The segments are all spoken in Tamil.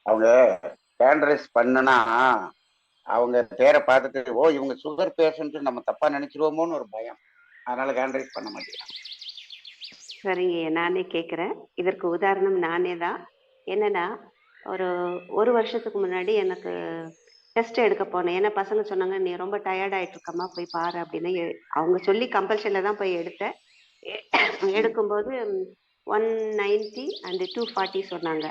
அவங்க கேண்டரைஸ் பண்ணுனா அவங்க பேரை பார்த்துட்டு ஓ இவங்க சுகர் பேஷண்ட் நம்ம தப்பா நினைச்சிருவோமோன்னு ஒரு பயம். அதனால கேண்டரைஸ் பண்ண மாட்டேங்கிறாங்க. சரிங்க, நானே கேட்குறேன். இதற்கு உதாரணம் நானே தான். என்னன்னா, ஒரு ஒரு வருஷத்துக்கு முன்னாடி எனக்கு டெஸ்ட் எடுக்க போனேன். ஏன்னா பசங்க சொன்னாங்க, நீ ரொம்ப டயர்ட் ஆயிட்டு இருக்கம்மா, போய் பாரு அப்படின்னு. அவங்க சொல்லி கம்பல்ஷன்ல தான் போய் எடுத்தேன். எடுக்கும்போது 190 அண்ட் 240 சொன்னாங்க.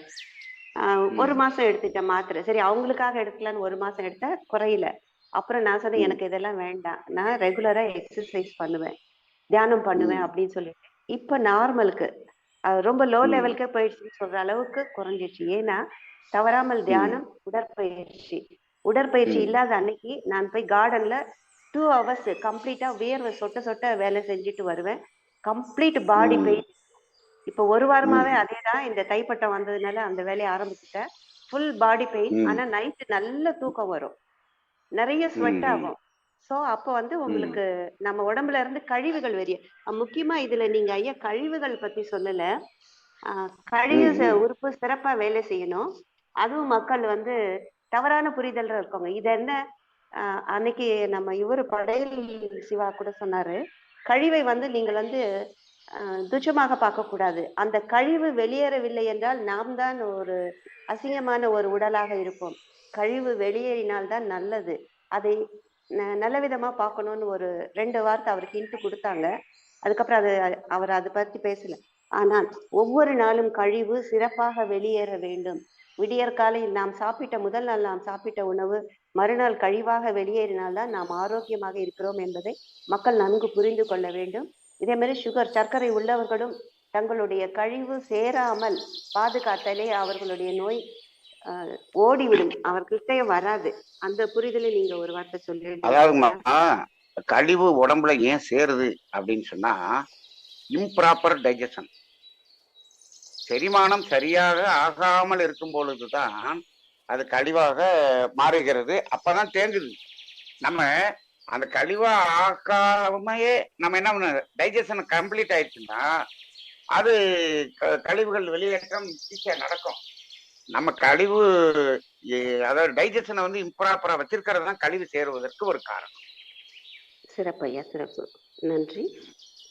ஒரு மாசம் எடுத்துட்டேன் மாத்திரை. சரி, அவங்களுக்காக எடுக்கலான்னு ஒரு மாசம் எடுத்தா குறையல. அப்புறம் நான் சொன்னேன், எனக்கு இதெல்லாம் வேண்டாம், நான் ரெகுலரா எக்ஸசைஸ் பண்ணுவேன், தியானம் பண்ணுவேன் அப்படின்னு சொல்லிட்டு இப்ப நார்மலுக்கு ரொம்ப லோ லெவலுக்கு போயிடுச்சுன்னு சொல்ற அளவுக்கு குறைஞ்சிடுச்சு. ஏன்னா தவறாமல் தியானம், உடற்பயிற்சி இல்லாத அன்னைக்கு நான் போய் கார்டன்ல 2 hours கம்ப்ளீட்டா வேர்வை சொட்ட சொட்ட வேலை செஞ்சுட்டு வருவேன். Complete body pain. இப்ப ஒரு வாரமாவே அதேதான். இந்த தைப்பட்டம் வந்ததுனால அந்த வேலையை ஆரம்பிச்சுட்டேன். Full body pain. ஆனா நைட்டு நல்ல தூக்கம் வரும், நிறைய ஸ்வெட் ஆகும். சோ அப்ப வந்து உங்களுக்கு நம்ம உடம்புல இருந்து கழிவுகள் வெளியே, முக்கியமா இதுல நீங்க ஐயா கழிவுகள் பத்தி சொல்லல. கழிவு உறுப்பு சிறப்பா வேலை செய்யணும். அதுவும் மக்கள் வந்து தவறான புரிதல் இருக்கவங்க இது என்ன, அன்னைக்கு நம்ம இவரு படையல் சிவா கூட சொன்னாரு, கழிவை வந்து நீங்கள் வந்து துச்சமாக பார்க்க கூடாது. அந்த கழிவு வெளியேறவில்லை என்றால் நாம் தான் ஒரு அசிங்கமான ஒரு உடலாக இருப்போம். கழிவு வெளியேறினால்தான் நல்லது. அதை நல்ல விதமா பார்க்கணும்னு ஒரு 2 வார்த்தை அவருக்கு ஹிண்ட் கொடுத்தாங்க. அதுக்கப்புறம் அவர் அதை பத்தி பேசல. ஆனால் ஒவ்வொரு நாளும் கழிவு சிறப்பாக வெளியேற வேண்டும். விடியற்காலையில் நாம் சாப்பிட்ட முதல் நாள் நாம் சாப்பிட்ட உணவு மறுநாள் கழிவாக வெளியேறினால்தான் நாம் ஆரோக்கியமாக இருக்கிறோம் என்பதை மக்கள் நன்கு புரிந்து கொள்ள வேண்டும். இதே மாதிரி சர்க்கரை உள்ளவர்களும் தங்களுடைய கழிவு சேராமல் பாதுகாத்தாலே அவர்களுடைய நோய் ஓடிவிடும், அவர்கிட்டே வராது. அந்த புரிதலை நீங்க ஒரு வார்த்தை சொல்லி. அதாவதுமா, கழிவு உடம்புல ஏன் சேருது அப்படின்னு சொன்னா, இம்ப்ராப்பர் டைஜஷன், செரிமானம் சரியாக ஆகாமல் இருக்கும் பொழுதுதான் அது கழிவாக மாறுகிறது. அப்பதான் தேங்குது. நம்ம அந்த கழிவா ஆக்காமையே நம்ம என்ன பண்ண, டைஜஷன் கம்ப்ளீட் ஆயிடுச்சுன்னா அது கழிவுகள் வெளியேற்றம் ஈஸியா நடக்கும். நம்ம கழிவு அதாவது டைஜஷனை வந்து இம்ப்ராப்பரா வச்சிருக்கிறது தான் கழிவு சேருவதற்கு ஒரு காரணம். சிறப்பு ஐயா, சிறப்பு, நன்றி.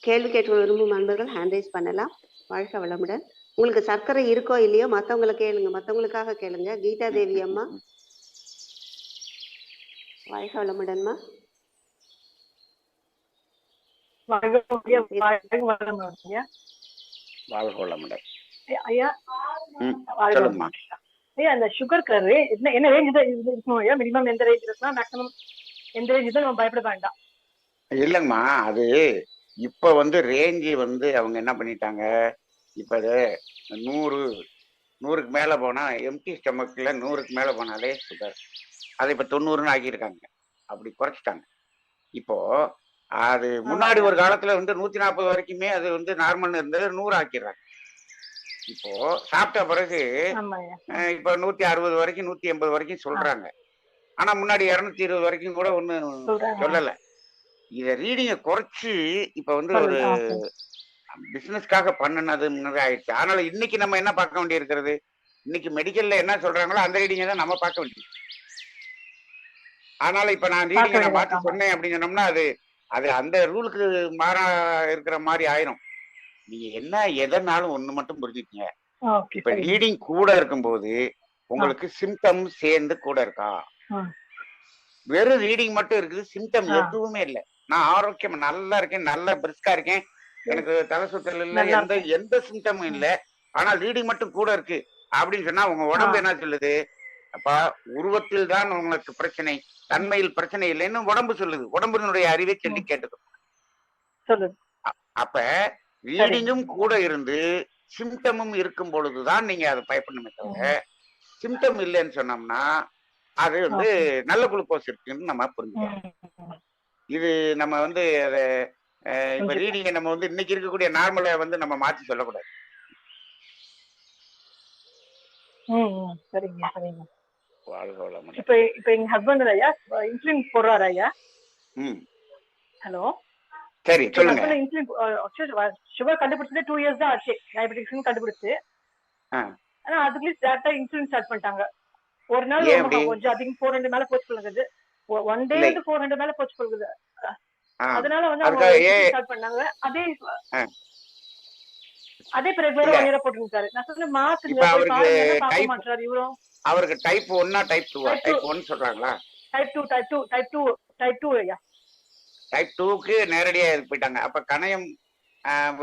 கேள்வி கேட்க விரும்பும் நண்பர்கள் ஹேண்ட் ரைஸ் பண்ணலாம். வாழ்க வளமுடன். உங்களுக்கு சர்க்கரை இருக்கோ இல்லையோ மத்தவங்களை கேளுங்க, மத்தவங்களுக்காக கேளுங்க. கீதா தேவி அம்மா, வாழ்க வளமுடன்மா. வாழ்க வளமுடன் ஐயா. சொல்லுமா ஐயா, அந்த சுகருக்கு என்ன ரேஞ்ச் இருக்கணும் ஐயா? மினிமம் எந்த ரேஞ்ச் இருக்கலாம், மேக்ஸிமம் எந்த ரேஞ்ச் தான் நம்ம பயப்பட வேண்டாம்? இல்லைங்கம்மா, அது இப்ப வந்து ரேஞ்சு வந்து அவங்க என்ன பண்ணிட்டாங்க, இப்ப 100க்கு மேல போனா எம்டி ஸ்டமக்ல 100க்கு மேல போனாலே சுகர். அதை இப்ப 90ன்னு ஆக்கியிருக்காங்க, அப்படி குறைச்சிட்டாங்க. இப்போ அது முன்னாடி ஒரு காலத்துல வந்து 140 வரைக்குமே அது வந்து நார்மல் இருந்தது, 100 ஆக்கிடுறாங்க. இப்போ சாப்பிட்ட பிறகு இப்ப 160 வரைக்கும் 180 வரைக்கும் சொல்றாங்க. ஆனா முன்னாடி 220 வரைக்கும் கூட ஒண்ணும் சொல்லல. இத ரீடிங்க குறைச்சு இப்ப வந்து ஒரு பிசினஸ்க்காக பண்ணுனது முன்னாடி ஆயிடுச்சு. அதனால இன்னைக்கு நம்ம என்ன பார்க்க வேண்டி இருக்கிறது, இன்னைக்கு மெடிக்கல்ல என்ன சொல்றாங்களோ அந்த ரீடிங்கை தான் நம்ம பார்க்க வேண்டியது. அதனால இப்ப நான் ரீடிங்கை நான் மாற்றி சொன்னேன் அப்படின்னு சொன்னோம்னா அது அது அந்த ரூலுக்கு மாறா இருக்கிற மாதிரி ஆயிரும். நீங்க என்ன எதனாலும் ஒண்ணு மட்டும் புரிஞ்சுக்கீங்க, இப்ப ரீடிங் கூட இருக்கும்போது உங்களுக்கு சிம்டம் சேர்ந்து கூட இருக்கா? வெறும் ரீடிங் மட்டும் இருக்குது, சிம்டம் எதுவுமே இல்லை. நான் ஆரோக்கியம் நல்லா இருக்கேன், நல்லா பிரிஸ்கா இருக்கேன், எனக்கு தலை சுத்தல் இல்லை, எந்த சிம்டமும் இல்லை, ஆனால் ரீடிங் மட்டும் கூட இருக்கு அப்படின்னு சொன்னா உங்க உடம்பு என்ன சொல்லுது? அப்ப உருவத்தில் தான் உங்களுக்கு பிரச்சனை, தன்மையில் பிரச்சனை இல்லைன்னு உடம்பு சொல்லுது. உடம்பினுடைய அறிவை சொல்லி கேட்டுக்கும். அப்ப ரீடிங்கும் கூட இருந்து சிம்டமும் இருக்கும் பொழுதுதான் நீங்க அதை பயப்படணுமே தவிர, சிம்டம் இல்லைன்னு சொன்னோம்னா அது வந்து நல்ல குளுக்கோஸ் இருக்குன்னு நம்ம புரிஞ்சுக்கலாம். இது நம்ம வந்து அதை இப்ப ரீடிங்கை நம்ம வந்து இன்னைக்கு இருக்கக்கூடிய நார்மலை வந்து நம்ம மாற்றி சொல்லக்கூடாது. சரிங்க, சரிங்க. இப்ப இப்ப எங்க ஹஸ்பண்ட் ஐயா இன்சுலின் போடுறாரு ஐயா. ஹலோ, சரி சொல்லுங்க. இன்சுலின் சுகர் கண்டுபிடிச்சது 2 years தான் ஆச்சு, டயபெட்டிக்ஸ் கண்டுபிடிச்சு. ஆனா அதுக்குள்ளே டேரக்டா இன்சுலின் ஸ்டார்ட் பண்ணிட்டாங்க. ஒரு நாள் ஏன் அப்படி கொஞ்சம் அதிகம் 400 மேல போச்சு போகுது. ஒன் டே இல்லை வந்து 400 மேல போச்சு போகுது. அதனால வந்து அவங்க அதுக்காக இன்சுலின் ஏன் ஸ்டார்ட் பண்ணாங்க. அதே ஆ, அதே ரெகுலரா இல்ல 1 இயரா போட்டுருக்காரு. நான் சொன்னேன் இப்ப மாத்துங்க போய் அவருக்கு பாருங்கன்னா பார்க்க டைப் மாட்டாரு இவரும். அவருக்கு டைப் 1 டைப் 2 டைப் 2 டைப் 1 சொல்றாங்களா? டைப் 2 டைப் 2 டைப் 2 டைப் 2 ஐயா. டைப் 2க்கு நேரடியா இதுக்கு போயிட்டாங்க. அப்ப கணையம்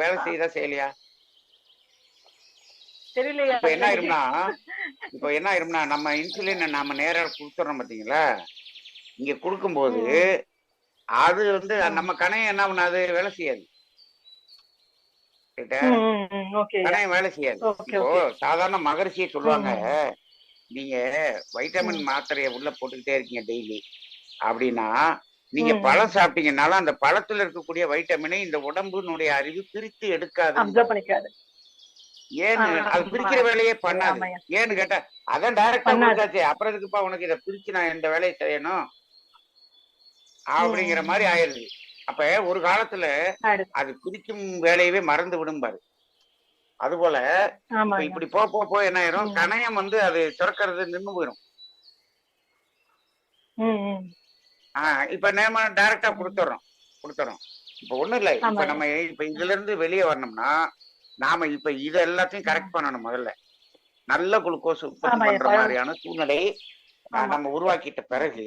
வேலை செய்யுதா செய்யலையா? தெரியலையா இப்ப என்ன எனக்கு. ஆயிரும்னா நம்ம இன்சுலினை நாம நேரா கொடுத்துறோம் பாத்தீங்களா? இங்க கொடுக்கும்போது ம். அது வந்து ஆ. நம்ம கணையம் என்ன பண்ணாது, வேலை செய்யாது. ரைட்டா? ஓகே ஐயா. கணையம் வேலை செய்யாது. ஓகே இப்போ ஓகே. சாதாரண மகரிஷியை சொல்லுவாங்க, ம். நீங்க வைட்டமின் ம். மாத்திரையை உள்ள போட்டுக்கிட்டே இருக்கீங்க டெய்லி அப்படின்னா, நீங்க ம். பழம் சாப்பிட்டீங்கன்னாலும் அந்த பழத்துல இருக்கக்கூடிய வைட்டமினை இந்த உடம்புனுடைய அறிவு பிரித்து அப்சர்வ் எடுக்காதும்பாங்க. பண்ணிக்காது. ஏன்னு அது பிரிக்கிற வேலையே பண்ணாது. ஆமாய்யா. ஏன்னு கேட்டா அதான் டைரக்டா பண்ணாது. கொடுத்தாச்சே, அப்புறம் எதுக்குப்பா உனக்கு இதை பிரிச்சு நான் இந்த வேலையை செய்யணும் அப்படிங்கிற மாதிரி ம். ஆயிருது. அப்ப ஒரு காலத்துல ஆயிடுது. அது பிரிக்கும் வேலையவே மறந்து விடும்பாரு. அதுபோல இப்ப ஆமாய்யா. இப்படி போ என்ன ஆயிரும், ம். கணையம் வந்து அது சுரக்கிறது நின்னு போயிரும். ம். ம். இப்ப நேம டைரக்டா கொடுத்துறோம். இப்ப ஒண்ணும் இல்ல. இப்ப ஆமாய்யா. நம்ம இப்ப இதுல இருந்து வெளியே வரணும்னா நாம இப்ப இது எல்லாத்தையும் கரெக்ட் பண்ணணும். முதல்ல நல்ல குளுக்கோஸ் உற்பத்தி ஆமாய்யா. பண்ற பழம். மாதிரியான சூழ்நிலை ஆமா. நம்ம உருவாக்கிட்ட பிறகு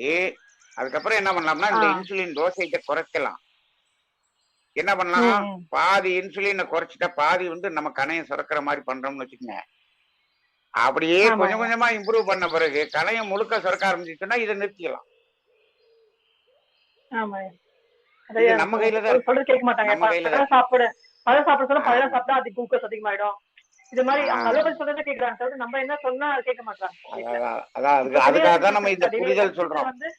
அதுக்கப்புறம் என்ன பண்ணலாம்னா ஆ. இந்த இன்சுலின் டோசேஜை குறைக்கலாம். என்ன ம். பண்ணலாம், ம். பாதி இன்சுலினை குறைச்சிட்டா பாதி வந்து நம்ம கணையம் சுரக்கிற மாதிரி பண்றோம்னு வச்சுக்கோங்க. அப்படியே கொஞ்சம் ஆமாய்யா. கொஞ்சமா இம்ப்ரூவ் பண்ண பிறகு கணையம் முழுக்க சுரக்க ஆரம்பிச்சுன்னா இதை நிறுத்திக்கலாம். ஆமாய்யா. இது அதையா நம்ம கையில தான் இருக்கு. சொல்றது கேட்க மாட்டாங்க. நம்ம கையில தான் பழம் இருக்கு. சாப்பிட சொன்னா பழம் ஆஹ் சாப்பிட்டா அது குளுக்கோஸ் அதிகமாயிடும். இது மாதிரி அவங்க ஆஹ் அலோபதி சொல்றதை கேட்கறாங்க தவிர நம்ம என்ன சொன்னா அதை கேட்க மாட்டாங்க வீட்டுல. அதான் அதான் இப்ப அதுக்காக தெரியாது தான் நம்ம இந்த டெய்லி புரிதல் லஞ்சுக்கு சொல்றோம். வந்து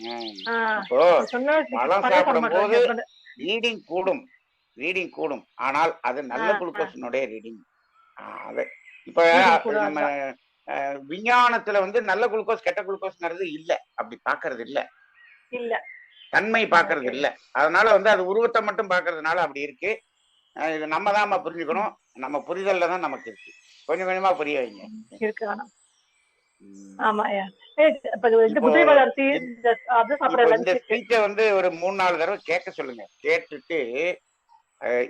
ஹம். ஆஹ் இப்போ சொன்னா பழம் பழைய சாப்பிட சாப்பிடும் மாட்டாங்க போது ஹஸ்பண்ட். ரீடிங் கூடும், ஆனால் அது நல்ல ஆஹ் குளுக்கோஸினுடைய ரீடிங். அது இப்ப ரீடிங் கூட நம்ம அதுதான். விஞ்ஞானத்துல வந்து நல்ல குளுக்கோஸ் கெட்ட குளுக்கோஸ்ங்கிறது இல்ல, அப்படி பாக்குறது இல்ல, இல்ல. தன்மை பாக்குறது ஓகே. இல்ல. அதனால வந்து அது உருவத்தை மட்டும் பாக்குறதுனால அப்படி இருக்கு. இது நம்ம தான் புரிஞ்சுக்கணும். நம்ம புரிதல்ல தான் நமக்கு இருக்கு. கொஞ்சம் கொஞ்சமா புரிய வைங்க. இருக்கு ஆனா. உம். ஆமாய்யா. இப்ப இந்த இப்போ குதிரைவால் அரிசி இந்த அது சாப்பிடுற இப்போ இந்த லஞ்சுக்கு. ஸ்பீச்சை வந்து ஒரு 3-4 தடவை கேட்க சொல்லுங்க. கேட்டுட்டு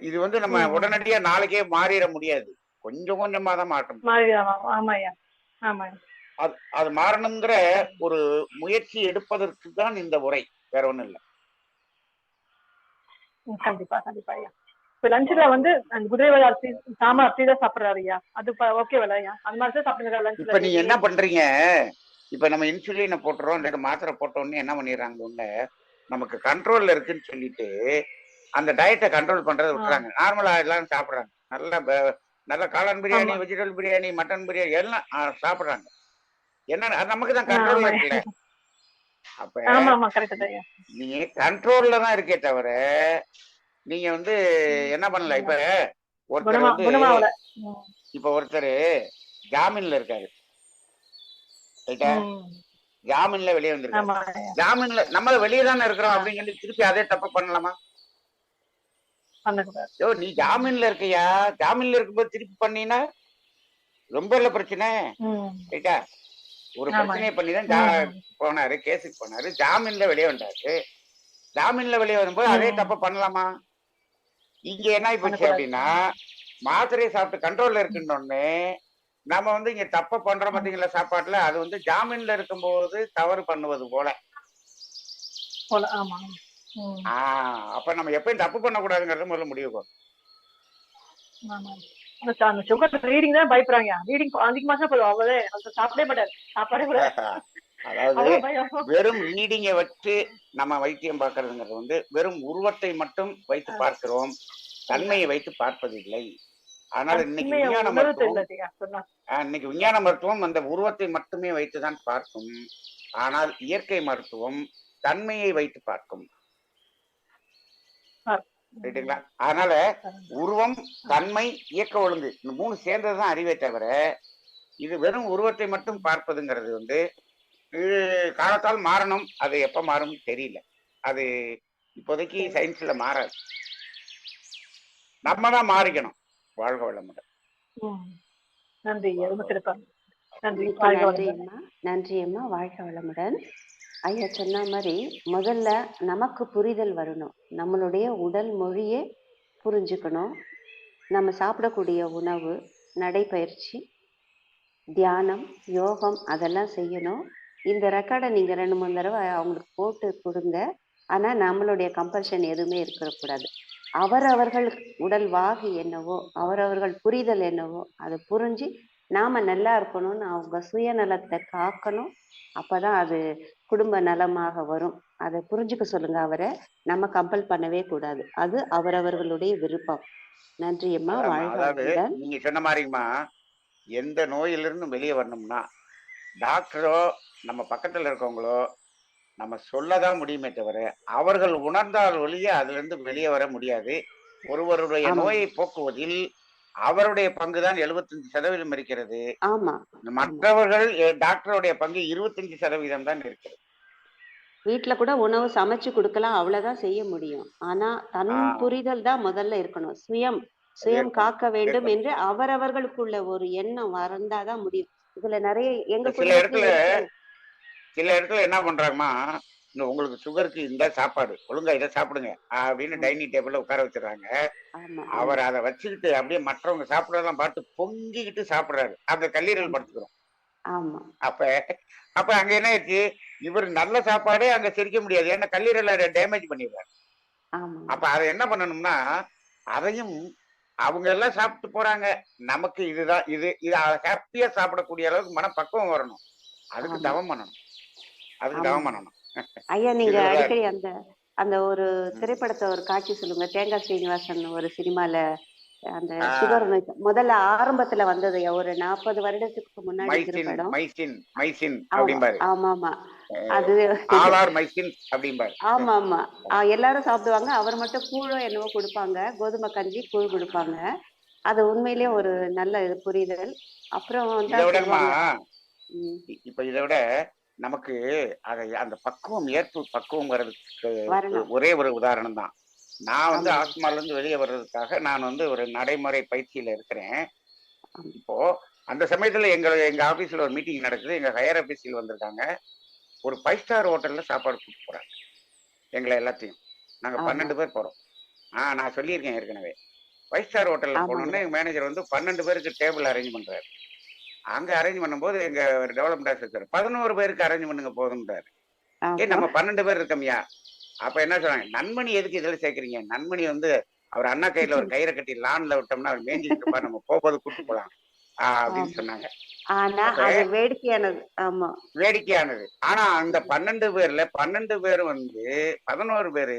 இது வந்து நம்ம உடனடியா நாளைக்கே மாறிட முடியாது. கொஞ்சம் கொஞ்சமா தான் மாற்றம். ஆமாய்யா. ஆமாய்யா. அது மாறணுங்கிற ஒரு முயற்சி எடுப்பதற்கு தான் இந்த உரை, வேற ஒண்ணும் இல்ல. கண்டிப்பா கண்டிப்பா ஐயா. இப்ப லஞ்சுல வந்து அந்த குதிரைவால் அரிசி சாமா அரிசி தான் சாப்பிடுறாரு ஐயா. அது ஓகேவா ஐயா? அது மாதிரி தான் சாப்பிடுங்க லஞ்சுல. இப்ப நீங்க என்ன பண்றீங்க, இப்ப நம்ம இன்சுலினை போட்டுறோம், இல்ல மாத்திரை போட்ட உடனே என்ன பண்ணிடுறாங்க, உள்ள நமக்கு கண்ட்ரோல்ல இருக்குன்னு சொல்லிட்டு அந்த டயட்டை கண்ட்ரோல் பண்றதை விட்டுறாங்க. நார்மலா எல்லாரும் சாப்பிடுறாங்க. நல்ல காளான் பிரியாணி, வெஜிடபிள் பிரியாணி, மட்டன் பிரியாணி எல்லாம் சாப்பிடுறாங்க. என்ன நமக்கு தான் கண்ட்ரோல்ல இருக்குல்ல. அப்ப நீங்க கண்ட்ரோல்ல தான் இருக்கே தவிர நீங்க வந்து என்ன பண்ணல. இப்ப ஒருத்தர் ஜாமீன்ல இருக்காரு, ஜாமீன்ல வெளியே வந்திருக்காரு. ஜாமீன்ல நம்ம வெளியே தானே இருக்கிறோம் அப்படின்னு சொல்லி திருப்பி அதே தப்பு பண்ணலாமா? நீ ஜாமீன்ல இருக்கியா, ஜாமீன்ல இருக்கும்போது திருப்பி பண்ணீங்கன்னா ரொம்ப இல்ல பிரச்சனை. ரைட்டா? ஒரு பிரச்சனையை பண்ணிதான் போனாரு, கேஸுக்கு போனாரு, ஜாமீன்ல வெளியே வந்தாரு. ஜாமீன்ல வெளியே வரும்போது அதே தப்ப பண்ணலாமா? இங்க என்ன ஆயிப்போச்சு அப்படின்னா, மாத்திரையை சாப்பிட்டு கண்ட்ரோல்ல இருக்குன்னு நம்ம வந்து இங்க தப்ப பண்றோம் பாத்தீங்களா சாப்பாட்டுல. அது வந்து ஜாமீன்ல இருக்கும்போது தவறு பண்ணுவது போல. அப்ப நம்ம எப்பயும் தப்பு பண்ணக்கூடாதுங்கிறத முதல்ல முடிவு பண்ணும். அதாவது வெறும் ரீடிங்கை வச்சு நம்ம வைத்தியம் பார்க்கறதுங்கிறது வந்து வெறும் உருவத்தை மட்டும் வைத்து பார்க்கிறோம், தன்மையை வைத்து பார்ப்பதில்லை. அதனால இன்னைக்கு விஞ்ஞான மருத்துவம் அந்த உருவத்தை மட்டுமே வைத்துதான் பார்க்கும். ஆனால் இயற்கை மருத்துவம் தன்மையை வைத்து பார்க்கும். ரைட்டுங்களா? அதனால உருவம், தன்மை, இயக்க ஒழுங்கு இந்த 3 சேர்ந்ததுதான் அறிவே தவிர இது வெறும் உருவத்தை மட்டும் பார்ப்பதுங்கிறது வந்து காலத்தால் மாறணும். அது எப்ப மாறும் தெரியல. அது இப்போதைக்கு சயின்ஸ்ல மாறாது. நம்ம தான் மாறிக்கணும். வாழ்க வளமுடன். நன்றி ஐயா, ரொம்ப சிறப்பா. நன்றி. மிக்க வாழ்க நன்றி வளமுடன். அம்மா. நன்றி அம்மா. வாழ்க வளமுடன். ஐயா சொன்ன மாதிரி முதல்ல நமக்கு புரிதல் வரணும். நம்மளுடைய உடல் மொழியே புரிஞ்சுக்கணும். நம்ம சாப்பிடக்கூடிய உணவு, நடைப்பயிற்சி, தியானம், யோகம் அதெல்லாம் செய்யணும். இந்த ரெக்கார்டை நீங்க 2, 3 தடவை அவங்களுக்கு போட்டு கொடுங்க. ஆனா நம்மளுடைய கம்பல்ஷன் எதுவுமே இருக்கக்கூடாது. அவரவர்கள் உடல் வாகு என்னவோ, அவரவர்கள் புரிதல் என்னவோ அதை புரிஞ்சு நாம நல்லா இருக்கணும்னு அவங்க சுயநலத்தை காக்கணும். அப்பதான் அது குடும்ப நலமாக வரும். அதை புரிஞ்சுக்க சொல்லுங்க அவரை. நம்ம கம்பல் பண்ணவே கூடாது. அது அவரவர்களுடைய விருப்பம். நன்றி அம்மா. வாழ்க அதாவது வளமுடன். நீங்க சொன்ன மாதிரிமா, எந்த நோயிலிருந்து வெளியே வரணும்னா டாக்டரோ நம்ம பக்கத்துல இருக்கவங்களோ நம்ம சொல்லதான் முடியுமே தவிர, அவர்கள் உணர்ந்தால் ஒழிய அதுல இருந்து வெளியே வர முடியாது. ஒருவருடைய ஆமா நோயை போக்குவதில் அவருடைய பங்குதான் 75% இருக்கிறது. ஆமா ஆமா. மற்றவர்கள் டாக்டருடைய பங்கு 25% தான் இருக்கிறது. வீட்டுல கூட உணவு சமைச்சு கொடுக்கலாம், அவ்வளவுதான் செய்ய முடியும். ஆனா தன் ஆஹ் புரிதல் தான் முதல்ல இருக்கணும். சுயம் அது சுயம் இருக்கணும், காக்க வேண்டும் இருக்கணும். என்று அவரவர்களுக்குள்ள ஒரு எண்ணம் வந்தாதான் முடியும். இதுல நிறைய எங்க இப்ப குடும்பத்திலயும் இருக்கு. சில இடத்துல என்ன பண்றாங்கம்மா, இந்த உங்களுக்கு சுகருக்கு இந்த சாப்பாடு ஒழுங்கா இதை சாப்பிடுங்க அப்படின்னு ஆமா டைனிங் டேபிள்ல உட்கார வச்சிடறாங்க. ஆமா ஆமா அவர் அதை வச்சுக்கிட்டு அப்படியே மற்றவங்க சாப்பிடறதெல்லாம் பார்த்து பொங்கிக்கிட்டு சாப்பிடுறாரு. அங்க கல்லீரல் ஆமா படுத்துக்கிறோம். ஆமா அப்ப அப்ப அங்க என்ன ஆயிடுச்சு, இவர் நல்ல சாப்பாடே அங்க செரிக்க முடியாது. ஏன்னா கல்லீரலை டேமேஜ் பண்ணிடுறாரு. ஆமாங்க. அப்ப அதை என்ன பண்ணணும்னா, அதையும் அவங்க எல்லாம் சாப்பிட்டு போறாங்க. நமக்கு இதுதான் இது இது ஹாப்பியா சாப்பிடக்கூடிய அளவுக்கு மனப்பக்குவம் வரணும். அதுக்கு ஆமா தவம் பண்ணணும். அதுக்கு தவம் ஆமாங்க. பண்ணணும். ஐயா நீங்க இதுலதான் அடிக்கடி இருக்கு. அந்த அந்த ஒரு ம். திரைப்படத்தை ஒரு காட்சி சொல்லுங்க. தேங்காய் ஸ்ரீனிவாசன் ஒரு சினிமால அந்த சுகர் ஆஹ் நோய் முதல்ல ஆரம்பத்துல வந்தது ஒரு 40 வருடத்துக்கு முன்னாடி மைசின் திரைப்படம். மைசின் மைசின் ஆமா அப்படிம்பாரு. ஆமா ஆமா. அது ஆலார் மைசின் அப்படிம்பாரு. ஆமா ஆமா. எல்லாரும் சாப்பிடுவாங்க. அவர் மட்டும் கூழோ என்னவோ கொடுப்பாங்க. கோதுமை கஞ்சி கூழ் கொடுப்பாங்க. அது உண்மையிலேயே ஒரு நல்ல புரிதல். அப்புறம் இதை தான் விடமா, சொல்லுவாங்க. ம், இப்ப இதை விட நமக்கு அந்த பக்குவம் பக்குவம் வர்றதுக்கு வரணும். ஒரே ஒரு உதாரணம் தான். நான் ஆமாங்க. ஆஸ்மால இருந்து வெளியே வர்றதுக்காக நான் ஒரு நடைமுறை பயிற்சியில இருக்கிறேன். ஆமா இப்போ அந்த சமயத்துல எங்க ஆபீஸ்ல ஒரு மீட்டிங் நடக்குது. எங்க ஹையர் ஆபீஸ்ல வந்திருக்காங்க. ஒரு 5 ஸ்டார் ஹோட்டல்ல சாப்பாடு கூப்பிட்டு போறாங்க எங்களை எல்லாத்தையும். நாங்க ஆமா 12 பேர் போறோம். நான் சொல்லியிருக்கேன் ஏற்கனவே. 5 ஸ்டார் ஹோட்டல்ல ஆமாங்க. போனோடனே எங்க மேனேஜர் 12 பேருக்கு டேபிள் அரேஞ்ச் பண்றாரு. அங்க அரேஞ்ச் பண்ணும்போது எங்க டெவலப்மெண்ட் ஆஃபீஸர் 11 பேருக்கு அரேஞ்ச் பண்ணுங்க போதும்ன்றாரு. ஆமா நம்ம 12 பேர் இருக்கோம்யா. அப்ப என்ன சொல்றாங்க, நன்மணி எதுக்கு இதுல சேர்க்கறீங்க? நன்மணி அவர் அண்ணா கையில ஒரு கயிறை கட்டி லான்ல விட்டோம்னா அவர் மேய்ஞ்சிட்டு இருப்பா, நம்ம போகும்போது கூட்டு போலாம் அப்படின்னு ஆமா. சொன்னாங்க. ஆனா அப்ப அது வேடிக்கையானது. ஆமா வேடிக்கையானது. ஆனா அந்த 12 பேர்ல 12 பேர் 11 பேரு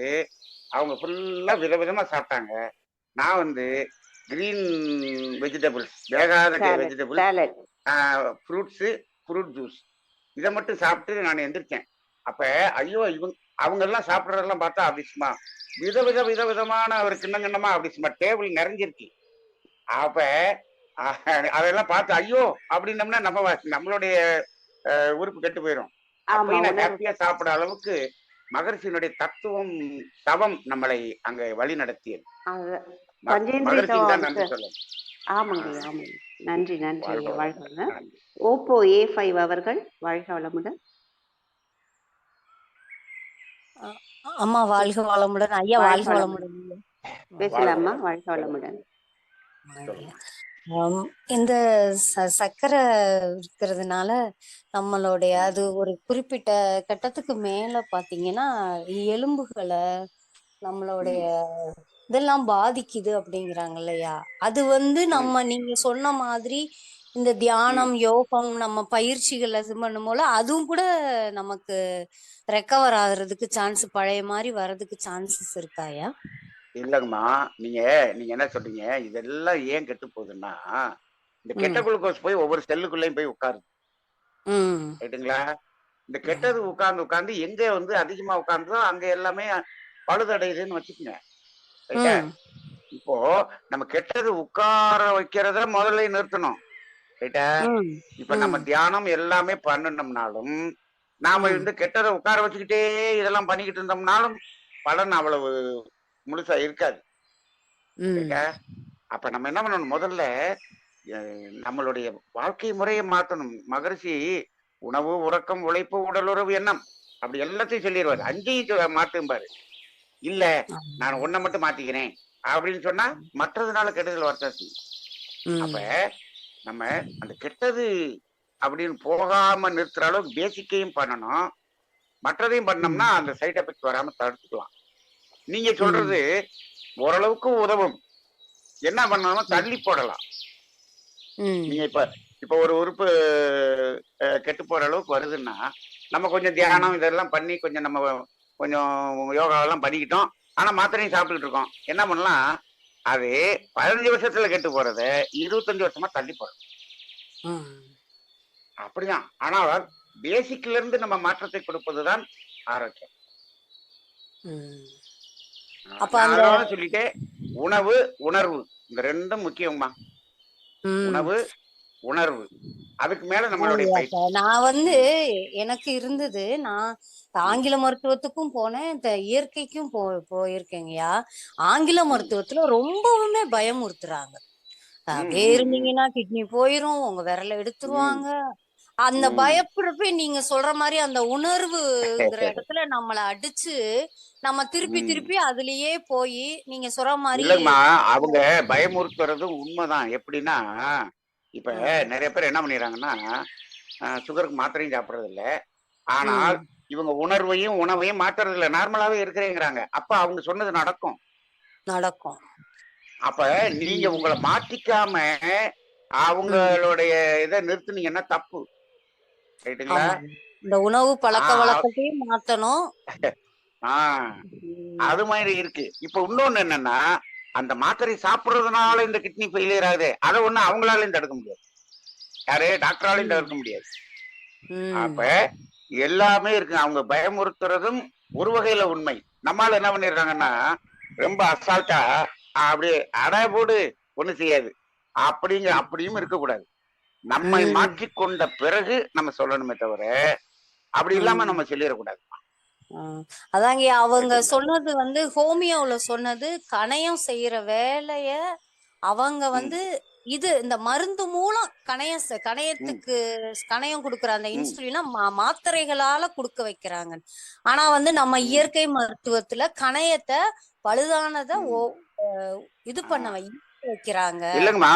அவங்க ஃபுல்லா விதவிதமா சாப்பிட்டாங்க. நான் கிரீன் வெஜிடபிள்ஸ், வேகாத salad vegetables, salad. Fruits, fruit juice இதை மட்டும் சாப்பிட்டு நான் எந்திரிச்சேன். அப்ப ஐயோ அவங்க எல்லாம் சாப்பிடுறதெல்லாம் பார்த்தா அப்படி சும்மா விதவிதமான ஒரு கிண்ணமா அப்படி சும்மா டேபிள் நிறைஞ்சிருக்கு. அப்ப அதெல்லாம் பார்த்து ஐயோ அப்படின்னம்னா நம்மளுடைய உறுப்பு கெட்டு போயிடும். ஆமா அப்பயும் நான் உணர்வு. ஹாப்பியா சாப்பிட அளவுக்கு மகரிஷியினுடைய தத்துவம், தவம் நம்மளை அங்க வழி நடத்தியது. அது மகரிஷிக்கு பஞ்சேந்திரிய தான் நன்றி சொல்லணும். ஆமாங்க ஆஹ் ஆமாங்க. நன்றி நன்றி வாழ்க ஐயா. வாழ்க வளமுடன். வளமுடன். நன்றி. ஓப்போ A5 அவர்கள் வாழ்க வளமுடன். அ- அம்மா வாழ்க வளமுடன். ஐயா வாழ்க வாழ்க வளமுடன். வளமுடன். பேசலாமா? வளமுடன். வாழ்க வளமுடன். சொல்லுங்க. இந்த சர்க்கரை இருக்கிறதுனால நம்மளுடைய அது ஒரு குறிப்பிட்ட கட்டத்துக்கு மேல பாத்தீங்கன்னா எலும்புகளை நம்மளுடைய இதெல்லாம் பாதிக்குது அப்படிங்கிறாங்க இல்லையா? அது நம்ம நீங்க சொன்ன மாதிரி இந்த தியானம் யோகம் நம்ம பயிற்சிகளை இது பண்ணும் போல அதுவும் கூட நமக்கு ரெக்கவர் ஆகுறதுக்கு சான்ஸ், பழைய மாதிரி வர்றதுக்கு சான்சஸ் இருக்காயா? இல்லங்கம்மா, நீங்க நீங்க என்ன சொல்றீங்க, இதெல்லாம் ஏன் கெட்டு போகுதுன்னா, இந்த கெட்ட குளுக்கோஸ் போய் ஒவ்வொரு செல்லுக்குள்ளேயும் போய் உட்காருது. ம் ரைட்டுங்களா? இந்த கெட்டது உட்கார்ந்து எங்க அதிகமா உட்கார்ந்ததோ அங்க எல்லாமே பழுதடையுதுன்னு வச்சுக்கோங்க. ரைட்டா? ம் இப்போ நம்ம கெட்டது உட்கார வைக்கிறத முதல்ல நிறுத்தணும். ரைட்டா? ம் இப்ப நம்ம ம் தியானம் எல்லாமே பண்ணணும்னாலும் நாம ம் கெட்டதை உட்கார வச்சுக்கிட்டே இதெல்லாம் பண்ணிக்கிட்டு இருந்தோம்னாலும் பலன் அவ்வளவு முழுசா இருக்காது. ம் ரைட்டா? அப்ப நம்ம என்ன பண்ணணும், முதல்ல நம்மளுடைய வாழ்க்கை முறையை மாத்தணும். மகரிஷி உணவு, உறக்கம், உழைப்பு, உடலுறவு, எண்ணம் அப்படி எல்லாத்தையும் சொல்லிடுவாரு. 5யும் மாத்தும்பாரு. இல்ல நான் ஒன்ன மட்டும் மாத்திக்கிறேன் அப்படின்னு சொன்னா மற்றதுனால கெடுதல் வரத்தான் செய்யும். அப்ப நம்ம அந்த கெட்டது அப்படின்னு போகாம நிறுத்துற அளவுக்கு பேசிக்கையும் பண்ணணும். மற்றதையும் பண்ணோம்னா அந்த சைட் எஃபெக்ட் வராம தடுத்துக்கலாம். நீங்க சொல்றது ஓரளவுக்கு உதவும். என்ன பண்ணணும், தள்ளி போடலாம். நீங்க இப்ப ஒரு உறுப்பு கெட்டு போற அளவுக்கு வருதுன்னா நம்ம கொஞ்சம் தியானம் இதெல்லாம் பண்ணி கொஞ்சம் நம்ம கொஞ்சம் யோகாவெல்லாம் பண்ணிக்கிட்டோம். ஆனா மாத்திரையும் சாப்பிட்டுக்கிட்டு இருக்கோம். என்ன பண்ணலாம், அது 15 வருஷத்துல கெட்டு போறத 25 வருஷமா தள்ளி போறோம். அப்படிதான். ஆனால் பேசிக்ல இருந்து நம்ம மாற்றத்தை கொடுப்பதுதான் ஆரோக்கியம். அதனால சொல்லிட்டே உணவு, உணர்வு இந்த ரெண்டும் முக்கியமா. உணவு, உணர்வு, அதுக்கு மேல நம்மளுடைய பயிற்சி. நான் எனக்கு இருந்தது, நான் ஆங்கில மருத்துவத்துக்கும் போனேன், இந்த இயற்கைக்கும் போயிருக்கேங்கய்யா. ஆங்கில மருத்துவத்துல ரொம்பவுமே பயமுறுத்துறாங்க. அப்படியே இருந்தீங்கன்னா கிட்னி போயிரும், உங்க விரல எடுத்துருவாங்க. அந்த பயப்படுறப்ப நீங்க சொல்ற மாதிரி அந்த உணர்வுங்கிற இடத்துல நம்மள அடிச்சு நம்ம திருப்பி திருப்பி அதுலயே போய் நீங்க சொல்ற மாதிரி. இல்லம்மா, அவங்க பயமுறுத்துறது உண்மைதான். எப்படின்னா இப்ப நிறைய பேர் என்ன பண்ணிடுறாங்கன்னா சுகருக்கு மாத்திரையும் சாப்பிடுறது இல்ல, ஆனால் இவங்க உணர்வையும் உணவையும் மாத்துறது இல்ல, நார்மலாவே இருக்கிறேங்கிறாங்க. அப்ப அவங்க சொன்னது நடக்கும். அப்ப நீங்க உங்களை மாற்றிக்காம அவங்களுடைய இதை நிறுத்துனீங்கன்னா தப்பு. ரைட்டுங்களா? இந்த உணவு பழக்க வழக்கத்தையும் மாத்தணும். அது மாதிரி இருக்கு. இப்ப இன்னொன்னு என்னன்னா, அந்த மாத்திரை சாப்பிடுறதுனால இந்த கிட்னி ஃபெயிலியர் ஆகுது, அதை ஒண்ணு அவங்களாலையும் தடுக்க முடியாது, யாரே டாக்டராலையும் தடுக்க முடியாது. அப்ப எல்லாமே இருக்கு. அவங்க பயமுறுத்துறதும் ஒரு வகையில உண்மை. நம்மால என்ன பண்ணிடுறாங்கன்னா ரொம்ப அசால்ட்டா அப்படியே அட போடு ஒண்ணு செய்யாது அப்படியும் இருக்கக்கூடாது. நம்மை மாற்றிக்கொண்ட பிறகு நம்ம சொல்லணுமே தவிர அப்படி இல்லாம நம்ம சொல்லிடக்கூடாது. அதாங்க அவங்க சொன்னது ஹோமியோல சொன்னது, கணையம் செய்யற வேலைய அவங்க இது இந்த மருந்து மூலம் கணையத்துக்கு கணையம் கொடுக்குற அந்த இன்சுலினை மாத்திரைகளால கொடுக்க வைக்கிறாங்க. ஆனா நம்ம இயற்கை மருத்துவத்துல கணையத்தை பழுதானத இது பண்ண வைக்கிறாங்க. இல்லங்கம்மா,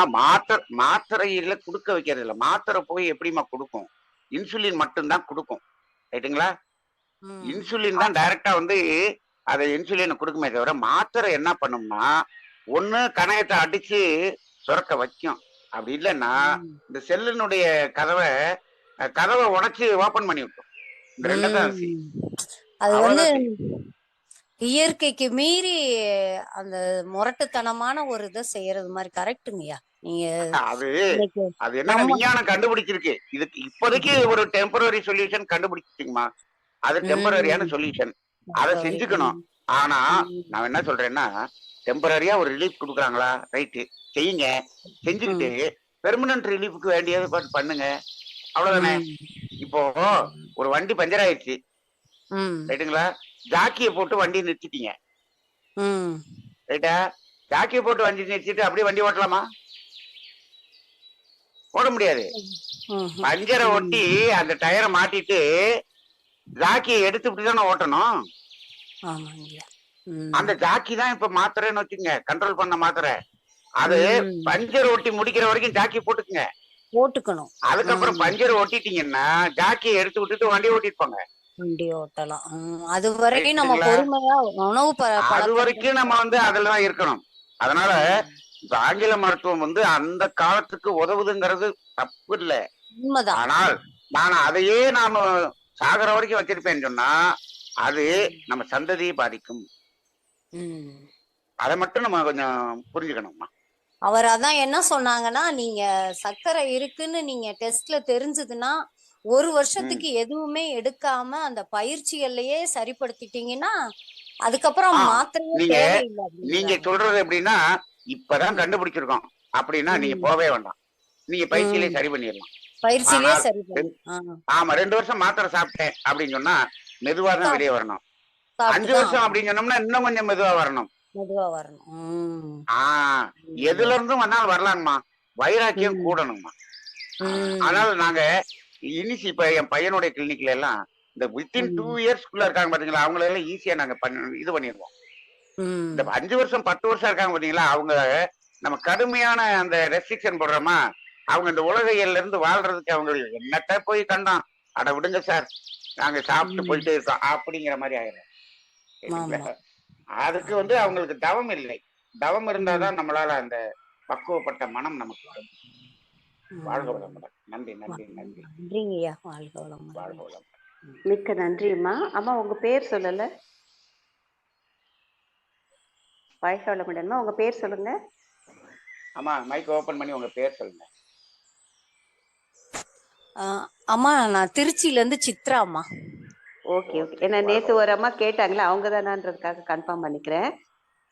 மாத்திரையில கொடுக்க வைக்கிறது இல்ல. மாத்திரை போய் எப்படிமா கொடுக்கும், இன்சுலின் மட்டும்தான் கொடுக்கும். ரைட்டுங்களா? இன்சுலின் தான் டைரக்டா அதை இன்சுலினை கொடுக்குமே தவிர மாத்திரை என்ன பண்ணும்னா ஒண்ணு கணையத்தை அடிச்சு சுரக்க வைக்கும். அப்படி இல்லைன்னா இந்த செல்லினுடைய கதவை உடைச்சு ஓபன் பண்ணி விட்டோம். இந்த ரெண்டு தான் அது இயற்கைக்கு மீறி அந்த முரட்டுத்தனமான ஒரு இதை செய்யறது மாதிரி. கரெக்டுங்கய்யா. நீங்க அது என்ன விஞ்ஞானம் கண்டுபிடிச்சிருக்கு. இதுக்கு இப்போதைக்கு ஒரு டெம்பரரி சொல்யூஷன் கண்டுபிடிச்சிட்டீங்கம்மா. அது டெம்பரரியான சொல்யூஷன், அதை செஞ்சுக்கணும். ஆனா நான் என்ன சொல்றேன்னா, டெம்பரரியா ஒரு ரிலீஃப் கொடுக்குறாங்களா, ரைட்டு செய்யுங்க. செஞ்சுக்கிட்டு பெர்மனன்ட் ரிலீஃபுக்கு வேண்டியது பண்ணுங்க, அவ்வளவுதானே. இப்போ ஒரு வண்டி பஞ்சர் ஆயிடுச்சு, ரைட்டுங்களா? ஜாக்கிய போட்டு வண்டி நிறுத்திட்டீங்க, ரைட்டா? ஜாக்கிய போட்டு வண்டி நிறுத்திட்டு அப்படியே வண்டி ஓட்டலாமா? ஓட முடியாது. பஞ்சரை ஒட்டி அந்த டயரை மாட்டிட்டு ஜாக்கியை எடுத்துட்டு தானே ஓட்டணும். அந்த ஜாக்கி தான் இப்ப மாத்திரைன்னு வச்சுங்க, கண்ட்ரோல் பண்ண மாத்திரை. அது பஞ்சர் ஒட்டி முடிக்கிற வரைக்கும் ஜாக்கி போட்டுக்கணும். அதுக்கப்புறம் பஞ்சர் ஒட்டிட்டீங்கன்னா ஜாக்கியை எடுத்து விட்டுட்டு வண்டி ஓட்டிருப்பாங்க. வண்டி ஓட்டலாம். அது வரைக்கும் நம்ம பொறுமையா உணவு அது வரைக்கும் நம்ம அதெல்லாம் இருக்கணும். அதனால இப்ப ஆங்கில மருத்துவம் அந்த காலத்துக்கு உதவுதுங்கிறது தப்பு இல்லை. ஆனால் நான் அதையே நாம சாகர வரைக்கும் வச்சிருப்பேன்னு சொன்னா அது நம்ம சந்ததியை பாதிக்கும். அதை மட்டும் நம்ம கொஞ்சம் புரிஞ்சுக்கணும்மா. அவர் அதான் என்ன சொன்னாங்கன்னா, நீங்க சர்க்கரை இருக்குன்னு நீங்க டெஸ்ட்ல தெரிஞ்சதுன்னா 1 வருஷத்துக்கு எதுவுமே எடுக்காம அந்த பயிற்சிகள்லயே சரிப்படுத்திட்டீங்கன்னா அதுக்கப்புறம் மாத்திரையே தேவையில்லை. நீங்க சொல்றது எப்படின்னா, இப்பதான் கண்டுபிடிச்சிருக்கோம் அப்படின்னா நீங்க போவே வேண்டாம், நீங்க பயிற்சியிலே சரி பண்ணிடலாம். பயிற்சியிலே சரி. ஆமா, 2 வருஷம் மாத்திரை சாப்பிட்டேன் அப்படின்னு சொன்னா மெதுவா தான் வெளியே வரணும். 5 வருஷம் அப்படின்னு சொன்னோம்னா இன்னும் கொஞ்சம் மெதுவா வரணும். எதுல இருந்தும் வந்தாலும் வரலாம்மா. வைராக்கியம் கூடணுமா. அதனால நாங்க இப்ப என் பையனுடைய கிளினிக்ல எல்லாம் இந்த வித்தின் 2 இயர்ஸ்க்குள்ள இருக்காங்க பாத்தீங்களா, அவங்கள எல்லாம் ஈஸியா நாங்க இது பண்ணிடுவோம். இந்த 5 வருஷம் 10 வருஷம் இருக்காங்க பாத்தீங்களா, அவங்க நம்ம கடுமையான அந்த ரெஸ்ட்ரிக்ஷன் போடுறோமா, அவங்க இந்த உலகையில இருந்து வாழ்றதுக்கு அவங்க என்னத்த போய் கண்டோம், அட விடுங்க சார் நாங்க சாப்பிட்டு போயிட்டே இருக்கோம் அப்படிங்கிற மாதிரி ஆயிடும். அதுக்கு அவங்களுக்கு தவம் இல்லை. தவம் இருந்தாதான் நம்மளால அந்த பக்குவப்பட்ட மனம் நமக்கு வரும். வாழ்க வளமுடன். நன்றி நன்றி நன்றி. நன்றிங்கய்யா. வாழ்க வளமுடன். வாழ்க வளமுடன். மிக்க நன்றிம்மா. அம்மா உங்க பேர் சொல்லல. வாழ்க வளமுடன்மா. உங்க பேர் சொல்லுங்க. அம்மா மைக் ஓபன் பண்ணி உங்க பேர் சொல்லுங்க. அம்மா நான் திருச்சியில இருந்து சித்ரா அம்மா. Okay okay. ஏன்னா நேத்து ஒரு அம்மா கேட்டாங்களா, அவங்க தானான்றதுக்காக கன்ஃபார்ம் பண்ணிக்கிறேன்.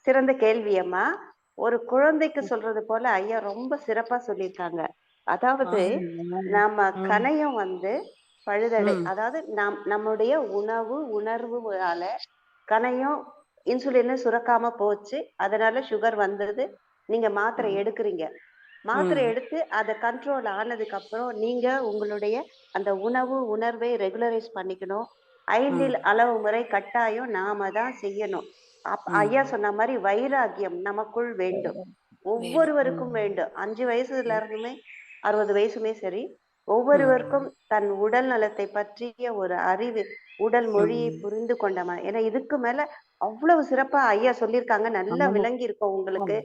சிறந்த கேள்வி அம்மா. ஒரு குழந்தைக்கு சொல்றது போல ஐயா ரொம்ப சிறப்பா சொல்லியிருக்காங்க. அதாவது நம்ம கணையம் பழுதடை, அதாவது நம்முடைய உணர்வுனால கணையம் இன்சுலின் சுரக்காம போச்சு, அதனால சுகர் வந்தது. நீங்க மாத்திரை எடுக்கிறீங்க. மாத்திரை எடுத்து அதை கண்ட்ரோல் ஆனதுக்கு அப்புறம் நீங்க உங்களுடைய அந்த உணர்வை ரெகுலரைஸ் பண்ணிக்கணும். 5 அளவு முறை கட்டாயம் நாம தான் செய்யணும். ஐயா சொன்ன மாதிரி வைராகியம் நமக்குள் வேண்டும், ஒவ்வொருவருக்கும் வேண்டும். 5 வயசுல இருந்துமே 60 வயசுமே சரி, ஒவ்வொருவருக்கும் தன் உடல் நலத்தை பற்றிய ஒரு அறிவு, உடல் மொழியை புரிந்து கொண்டமா. ஏன்னா இதுக்கு மேல அவ்வளவு சிறப்பா ஐயா சொல்லியிருக்காங்க. நல்லா விளங்கி இருக்கோம் உங்களுக்கு.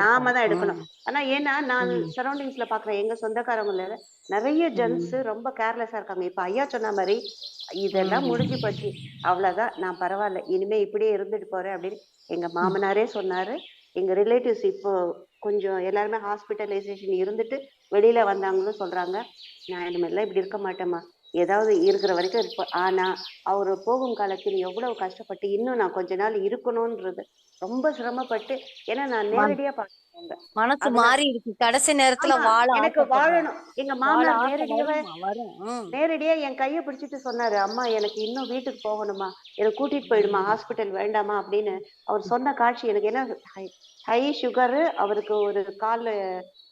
நாம தான் எடுக்கணும். ஆனா ஏன்னா நான் சரௌண்டிங்ஸ்ல பாக்குறேன், எங்க சொந்தக்காரங்கள நிறைய ஜென்ஸ் ரொம்ப கேர்லெஸ்ஸா இருக்காங்க. இப்ப ஐயா சொன்ன மாதிரி இதெல்லாம் முடிஞ்சு போச்சு, அவ்வளவுதான், நான் பரவாயில்ல, இனிமே இப்படியே இருந்துட்டு போறேன் அப்படின்னு எங்க மாமனாரே சொன்னாரு. எங்க ரிலேட்டிவ்ஸ் இப்போ கொஞ்சம் எல்லாருமே ஹாஸ்பிட்டலைசேஷன் இருந்துட்டு வெளியில வந்தாங்கன்னு சொல்றாங்க. நான் இனிமேல்லாம் இப்படி இருக்க மாட்டேம்மா, ஏதாவது இருக்கிற வரைக்கும் இருப்பேன். ஆனா அவரு போகும் காலத்தில் எவ்வளவு கஷ்டப்பட்டு இன்னும் நான் கொஞ்ச நாள் இருக்கணும்ன்றது ரொம்ப சிரமப்பட்டு, ஏன்னா நான் நேரடியா பாக்குறேன். மனசு மாறி இருக்கு. கடைசி நேரத்துல எனக்கு வாழணும். எங்க மாமனார் நேரடியா என் கைய பிடிச்சிட்டு சொன்னாரு, அம்மா எனக்கு இன்னும் வீட்டுக்கு போகணுமா, எனக்கு கூட்டிட்டு போயிடுமா, ஹாஸ்பிட்டல் வேண்டாமா அப்படின்னு அவர் சொன்ன காட்சி எனக்கு. ஏன்னா ஹை சுகரு, அவருக்கு ஒரு கால்ல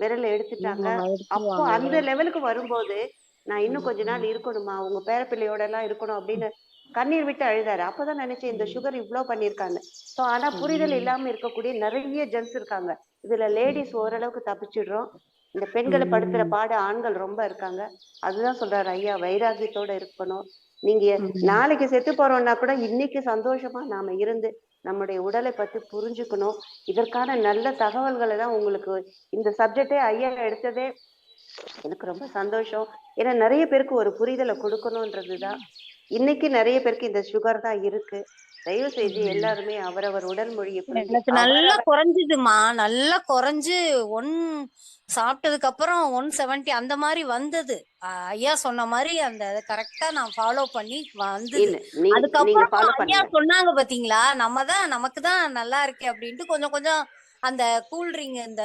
விரல எடுத்துட்டாங்க. அப்போ அந்த லெவலுக்கு வரும்போது நான் இன்னும் கொஞ்ச நாள் இருக்கணுமா, உங்க பேரப்பிள்ளையோட எல்லாம் இருக்கணும் அப்படின்னு கண்ணீர் விட்டு அழுதாரு. அப்பதான் நினைச்சேன் இந்த சுகர் இவ்வளவு பண்ணிருக்காங்க. சோ ஆனா புரிதல் இல்லாம இருக்கக்கூடிய நிறைய ஜென்ஸ் இருக்காங்க. இதுல லேடிஸ் ஓரளவுக்கு தப்பிச்சிடுறோம். இந்த பெண்களை படுத்துற பாடு ஆண்கள் ரொம்ப இருக்காங்க. அதுதான் சொல்றாரு ஐயா, வைராகியத்தோட இருக்கணும். நீங்க நாளைக்கு செத்து போறோம்னா கூட இன்னைக்கு சந்தோஷமா நாம இருந்து நம்முடைய உடலை பத்தி புரிஞ்சுக்கணும். இதற்கான நல்ல தகவல்களை தான் உங்களுக்கு இந்த சப்ஜெக்டே ஐயா எடுத்ததே எனக்கு ரொம்ப சந்தோஷம். ஏன்னா நிறைய பேருக்கு ஒரு புரிதலை கொடுக்கணும்ன்றதுதான். இன்னைக்கு நிறைய பேருக்கு இந்த சுகர் தான் இருக்கு. தயவு செய்து எல்லாருமே அவரவர் உடல் மொழியை எனக்கு நல்லா குறைஞ்சுதுமா, நல்லா குறைஞ்சு சாப்பிட்டதுக்கு அப்புறம் 170 அந்த மாதிரி வந்தது. ஐயா சொன்ன மாதிரி அந்த கரெக்டா நான் ஃபாலோ பண்ணி வந்தது. அதுக்கப்புறம் ஐயா சொன்னாங்க பாத்தீங்களா, நமக்கு தான் நல்லா இருக்கு அப்படின்ட்டு கொஞ்சம் கொஞ்சம் அந்த கூல்ட்ரிங்க், இந்த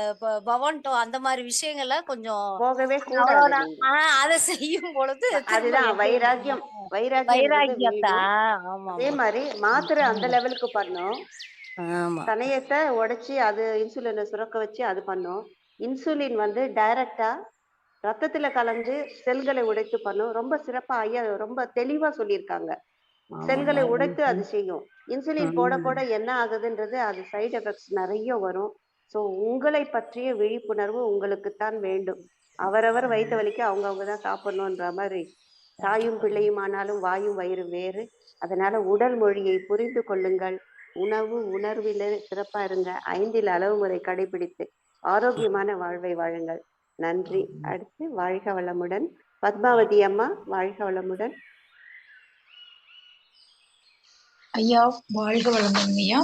பவன்டோ அந்த மாதிரி விஷயங்கள்ல கொஞ்சம் போகவே கூடாது. அதை செய்யும் பொழுது அதுதான் வைராகியம். வைராகியத்தா. அதே மாதிரி மாத்திரை அந்த லெவலுக்கு பண்ணோம். கணையத்தை உடைச்சி அது இன்சுலினை சுரக்க வச்சு அது பண்ணோம். இன்சுலின் டைரக்டா ரத்தத்துல கலந்து செல்களை உடைத்து பண்ணும். ரொம்ப சிறப்பா ஐயா ரொம்ப தெளிவா சொல்லியிருக்காங்க. செல்களை உடைத்து அது செய்யும். இன்சுலின் போட போட என்ன ஆகுதுன்றது, அது சைடு எஃபெக்ட்ஸ் நிறைய வரும். சோ உங்களை பற்றிய விழிப்புணர்வு உங்களுக்குத்தான் வேண்டும். அவரவர் வயிற்று வலிக்கு அவங்கவுங்கதான் சாப்பிடணும்ன்ற மாதிரி, தாயும் பிள்ளையும் ஆனாலும் வாயும் வயிறு வேறு. அதனால உடல் மொழியை புரிந்து கொள்ளுங்கள். உணர்வில சிறப்பா இருங்க. 5 அளவு முறை கடைபிடித்து ஆரோக்கியமான வாழ்வை வாழுங்கள். நன்றி. அடுத்து வாழ்க வளமுடன். பத்மாவதி அம்மா, வாழ்க வளமுடன். ஐயா வாழ்க வளமுடன் ஐயா.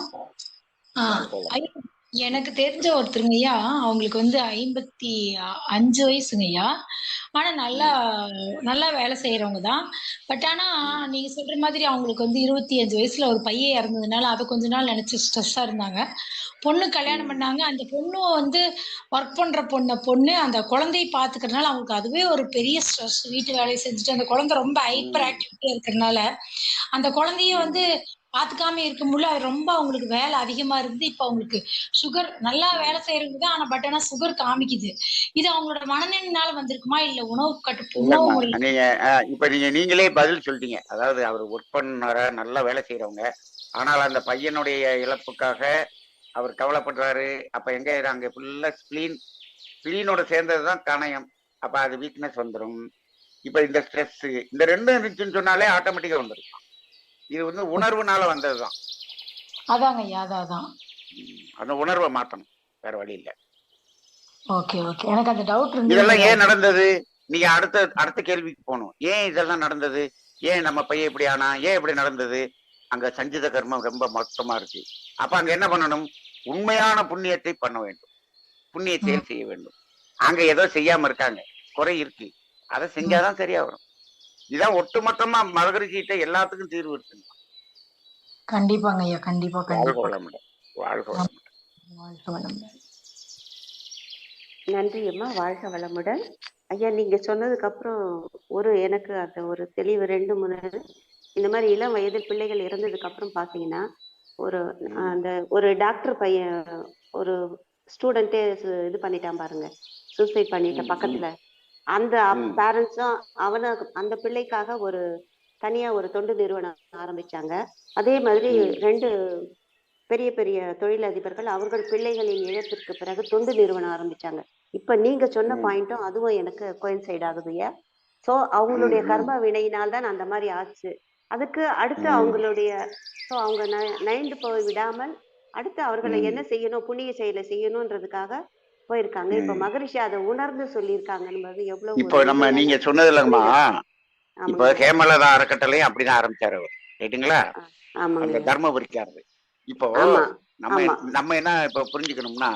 எனக்கு தெரிஞ்ச ஒருத்தருங்க ஐயா, அவங்களுக்கு 55 வயசுங்க ஐயா. ஆனா நல்லா வேலை செய்யறவங்க தான். பட் ஆனா நீங்க சொல்ற மாதிரி அவங்களுக்கு 25 வயசுல ஒரு பையன் இறந்ததுனால அதை கொஞ்ச நாள் நினைச்சு ஸ்ட்ரெஸ்ஸா இருந்தாங்க. பொண்ணு கல்யாணம் பண்ணாங்க. அந்த பொண்ணு ஒர்க் பண்ற பொண்ணு அந்த குழந்தையை பாத்துக்கிறதுனால அவங்களுக்கு அதுவே ஒரு பெரிய ஸ்ட்ரெஸ். வீட்டு வேலையை செஞ்சுட்டு அந்த குழந்தை ரொம்ப ஹைப்பர் ஆக்டிவிட்டியா இருக்கிறதுனால அந்த குழந்தைய பாத்துக்காம இருக்க முடியல. அது ரொம்ப அவங்களுக்கு வேலை அதிகமா இருந்து இப்ப அவங்களுக்கு சுகர் நல்லா வேலை செய்யறது ஆனா ஆனா சுகர் காமிக்குது. இது அவங்களோட மனநிலைனால வந்திருக்குமா இல்ல உணவு இல்லம்மா, முறை? நீங்க இப்ப நீங்களே பதில் சொல்லிட்டீங்க. அதாவது அவர் ஒர்க் பண்ணாரா, நல்லா வேலை செய்யறவங்க. ஆனால் அந்த பையனுடைய இழப்புக்காக அவர் கவலைப்படுறாரு. அப்ப எங்க அங்க ஃபுல்லா ஸ்பிளீனோட சேர்ந்ததுதான் கணையம். அப்ப அது வீக்னஸ் வந்துடும். இப்ப இந்த ஸ்ட்ரெஸ் இந்த ரெண்டும் இருந்துச்சுன்னு சொன்னாலே ஆட்டோமேட்டிக்கா வந்துடும். இது உணர்வுனால வந்ததுதான். அதாங்க ஐயா, அதான். அந்த உணர்வை மாத்தணும், வேற வழி இல்ல. ஓகே ஓகே, எனக்கு அந்த டவுட் இருந்தது. இதெல்லாம் ஏன் நடந்தது? நீங்க அடுத்த கேள்விக்கு போகணும். ஏன் இதெல்லாம் நடந்தது? ஏன் நம்ம பையன் இப்படி ஆனா? ஏன் இப்படி நடந்தது? அங்க சஞ்சித கர்மம் ரொம்ப மொத்தமா இருக்கு. அப்ப அங்க என்ன பண்ணணும்? உண்மையான புண்ணியத்தை பண்ண வேண்டும், புண்ணிய செயல் செய்ய வேண்டும். அங்க ஏதோ செய்யாம இருக்காங்க, குறை இருக்கு, அதை செஞ்சாதான் சரியா வரும். இதான் ஒட்டுமொத்தமா மகரிஷிட்ட எல்லாத்துக்கும் தீர்வு இருக்கு. கண்டிப்பாங்க ஐயா, கண்டிப்பா வாழ்க வளமுடன், வாழ்க வளமுடன். வாழ்க வளமுடன். நன்றி அம்மா, வாழ்க வளமுடன். ஐயா, நீங்க சொன்னதுக்கு அப்புறம் எனக்கு அந்த ஒரு தெளிவு 2-3 இந்த மாதிரி இளம் வயதில் பிள்ளைகள் இறந்ததுக்கு அப்புறம் பாத்தீங்கன்னா அந்த ஒரு டாக்டர் பையன் ஒரு ஸ்டூடெண்டே இது பண்ணிட்டான் பாருங்க, சூசைட் பண்ணிட்ட பக்கத்துல. அந்த பேரண்ட்ஸும் அந்த பிள்ளைக்காக தனியா ஒரு தொண்டு நிறுவனம் ஆரம்பிச்சாங்க. அதே மாதிரி 2 பெரிய பெரிய தொழிலதிபர்கள் அவர்கள் பிள்ளைகளின் இழப்பிற்கு பிறகு தொண்டு நிறுவனம் ஆரம்பிச்சாங்க. இப்ப நீங்க சொன்ன பாயிண்ட்டும் அதுவும் எனக்கு கோயின்சைட் ஆகுதுயா. சோ அவங்களுடைய கர்ம வினையினால் தான் அந்த மாதிரி ஆச்சு. அதுக்கு அடுத்து அவங்க நைந்து போய் விடாமல் அடுத்து அவர்களை என்ன செய்யணும், புண்ணிய செயலை செய்யணும்ன்றதுக்காக போயிருக்காங்க. இப்ப மகரிஷி அதை உணர்ந்து சொல்லியிருக்காங்கன்றது எவ்வளவு. இப்போ நீங்க சொன்னது இல்லம்மா, இப்ப ஹேமலதா அறக்கட்டளையும் அப்படிதான் ஆரம்பிச்சாரு அவர், ரைட்டுங்களா? அந்த தர்மபுரிக்காரரு. இப்போ நம்ம என்ன இப்ப புரிஞ்சுக்கணும்னா,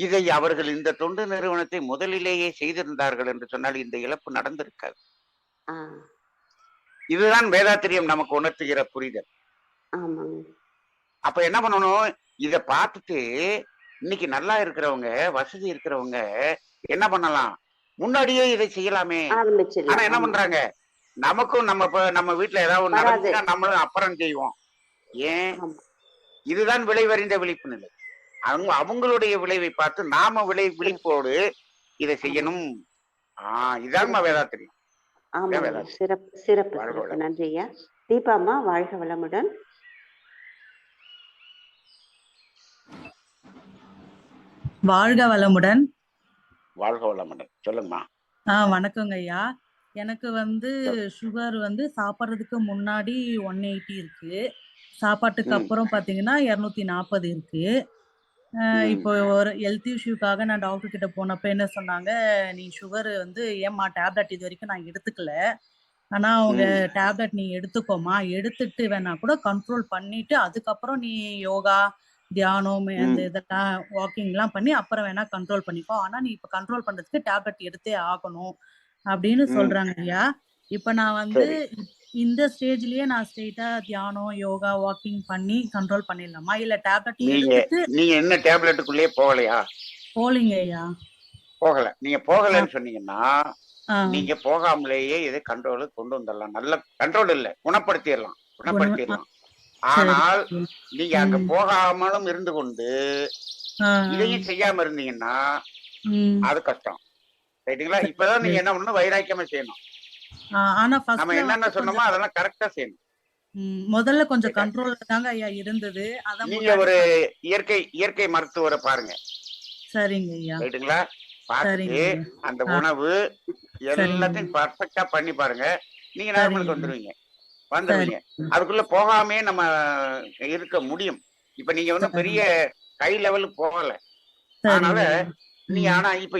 இதை அவர்கள் இந்த தொண்டு நிறுவனத்தை முதலிலேயே செய்திருந்தார்கள் என்று சொன்னால் இந்த இழப்பு நடந்திருக்காது. இதுதான் வேதாத்திரியம் நமக்கு உணர்த்துகிற புரிதல். அப்ப என்ன பண்ணணும்? இத பார்த்துட்டு இன்னைக்கு நல்லா இருக்கிறவங்க, வசதி இருக்கிறவங்க என்ன பண்ணலாம்? முன்னாடியே இதை செய்யலாமே. ஆனா என்ன பண்றாங்க? நமக்கும் நம்ம வீட்டுல ஏதாவது நடந்துச்சுன்னா நம்மளும் அப்புறம் செய்வோம். ஏன்? இதுதான் விளைவறிந்த விழிப்பு நிலை. அவங்களுடைய விளைவை பார்த்து நாம விழிப்போடு இதை செய்யணும். இதான் வேதாத்திரியம். சிறப்பு. நன்றி ஐயா. தீபாம்மா, வாழ்க வளமுடன். வாழ்க வளமுடன். வாழ்க வளமுடன். சொல்லுங்கம்மா. வணக்கங்க ஐயா. எனக்கு சுகர் சாப்பிட்றதுக்கு முன்னாடி 180 இருக்கு. சாப்பாட்டுக்கு அப்புறம் பாத்தீங்கன்னா 240 இருக்கு. இப்போ ஒரு ஹெல்த் இஷ்யூக்காக நான் டாக்டர் கிட்ட போனப்ப என்ன சொன்னாங்க, நீ சுகர் ஏமா டேப்லெட் இது வரைக்கும் நான் எடுத்துக்கல, ஆனா அவங்க டேப்லெட் நீ எடுத்துக்கோமா, எடுத்துட்டு வேணா கூட கண்ட்ரோல் பண்ணிட்டு அதுக்கப்புறம் நீ யோகா தியானம் அந்த இதெல்லாம் வாக்கிங்லாம் பண்ணி அப்புறம் வேணா கண்ட்ரோல் பண்ணிக்கோ, ஆனா நீ இப்ப கண்ட்ரோல் பண்றதுக்கு டேப்லெட் எடுத்தே ஆகணும் அப்படின்னு சொல்றாங்க ஐயா. இப்ப நான் இந்த ஸ்டேஜ்லயே நான் ஸ்ட்ரெயிட்டா தியானம் யோகா வாக்கிங் பண்ணி கண்ட்ரோல் பண்ணிடலாமா, இல்ல டேப்லெட் எடுத்துட்டு? நீங்க என்ன டேப்லெட்டுக்குள்ளே போகலையா? போலீங்க ஐயா. போகல. நீங்க போகலன்னு சொன்னீங்கன்னா நீங்க போகாமலேயே இதை கண்ட்ரோலுக்கு கொண்டு வந்துடலாம். நல்ல கண்ட்ரோல் இல்ல, குணப்படுத்திடலாம். ஆனால் நீங்க அங்க போகாமலும் இருந்து கொண்டு இதையும் செய்யாம இருந்தீங்கன்னா அது கஷ்டம், ரைட்டுங்களா? இப்பதான் நீங்க என்ன பண்ணணும்? வைராக்கியமா செய்யணும். நம்ம என்னென்ன சொன்னோமோ அதெல்லாம் கரெக்டா செய்யணும். முதல்ல கொஞ்சம் கண்ட்ரோல் தாங்க ஐயா இருந்தது. நீங்க ஒரு இயற்கை மருத்துவரை பாருங்க. சரிங்க ஐயா. ரைட்டுங்களா? பார்த்துட்டு அந்த உணவு எல்லாத்தையும் பர்ஃபெக்டா பண்ணி பாருங்க. நீங்க நார்மலுக்கு வந்துருவீங்க. அதுக்குள்ள போகாமே நம்ம இருக்க முடியும். இப்ப நீங்க பெரிய ஹை லெவலுக்கு போகல, அதனால நீங்க ஆனா இப்ப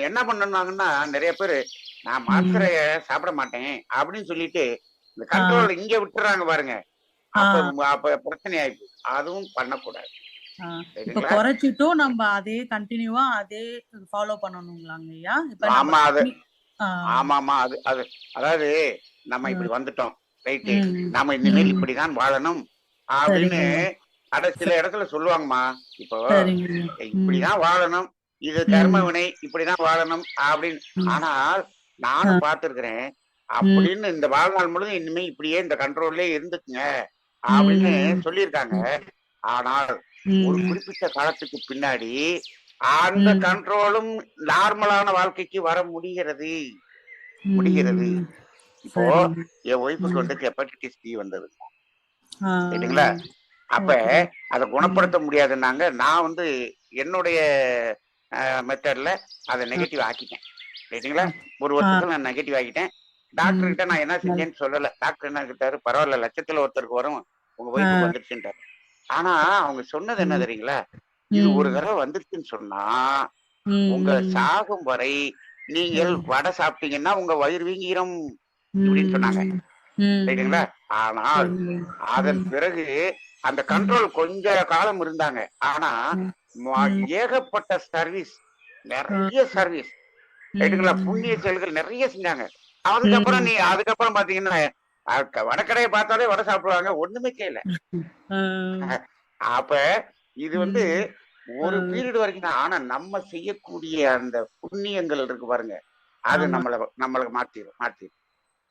என்ன பண்ணாங்கன்னா நிறைய பேரு நான் மாத்திரைய சாப்பிட மாட்டேன் அப்படின்னு சொல்லிட்டு இந்த கண்ட்ரோல் இங்க விட்டுறாங்க பாருங்க. அப்ப பிரச்சனை ஆயிடுச்சு. அதுவும் பண்ணக்கூடாது. குறைச்சிட்டும் நம்ம அதே கண்டினியூவா அதே ஃபாலோ பண்ணணுங்களாங்க ஐயா? ஆமாமா. அது அதாவது நம்ம இப்படி வந்துட்டோம், ரைட்டு, நாம இனிமேல் இப்படிதான் வாழணும் அப்படின்னு சில இடத்துல சொல்லுவாங்கம்மா. இப்போ இப்படிதான் வாழணும், இது கர்ம வினை, இப்படிதான் வாழணும் அப்படின்னு. ஆனால் நானும் பார்த்திருக்கிறேன் அப்படின்னு இந்த வாழ்நாள் முழுதும் இனிமே இப்படியே இந்த கண்ட்ரோல்லே இருந்துக்குங்க அப்படின்னு ம், சொல்லியிருக்காங்க. ஆனால் ஒரு ம், குறிப்பிட்ட காலத்துக்கு பின்னாடி அந்த ம், கண்ட்ரோலும் நார்மலான வாழ்க்கைக்கு வர முடிகிறது. ம். இப்போ சரிங்க. என் ஒய்ஃபுக்கு ம். வந்து ஹெப்படைட்டிஸ் பி வந்தது. ஆ, ரைட்டுங்களா? அப்ப ஓகே. அத ம். குணப்படுத்த முடியாதுன்னாங்க. நான் வந்து என்னுடைய மெத்தட்ல அத ஆ, நெகட்டிவ் ஆக்கிட்டேன். ரைட்டுங்களா? ஆ, ஒரு ஆ, வருஷத்துல நான் நெகட்டிவ் ஆக்கிட்டேன். டாக்டர் ம். கிட்ட நான் என்ன நல் செஞ்சேன்னு சொல்லல. டாக்டர் என்ன கேட்டாரு, "பரவால்ல லட்சத்துல ஒருத்தருக்கு வரும். உங்க ஆ, ஒய்ஃப்க்கு வந்துருச்சுன்ட்டாரு." ஆனா அவங்க சொன்னது என்ன ம், தெரியுங்களா? இது ஒரு ம், தடவ வந்துருச்சுன்னு சொன்னா, உங்க ம், சாகும் வரை நீங்கள் ம், வடை சாப்பிட்டீங்கன்னா உங்க வயிறு வீங்கிரும் இப்படின்னு சொன்னாங்க. ம், ம், ரைட்டுங்களா? ம். ஆனால் சரிங்க. அதன் ம், பிறகு அந்த ம், கண்ட்ரோல் கொஞ்ச காலம் இருந்தாங்க. ஆனா ம், ம். ஏகப்பட்ட சர்வீஸ், ஆ, நெறைய சர்வீஸ் ரைட்டுங்களா? புண்ணிய ம், செயல்கள் நெறைய செஞ்சாங்க. ம். அதுக்கப்புறம் பாத்தீங்கன்னா, வடக்கடைய பார்த்தாலே வடை சாப்பிடுவாங்க. ஒண்ணுமே செய்யல. ஆ, அப்ப இது வந்து ம். ஆ, ஒரு பீரியட் வரைக்கும் தான். ஆனா நம்ம செய்யக்கூடிய அந்த புண்ணியங்கள் இருக்கு பாருங்க, அது ஆமா. நம்மள மாத்திரும்.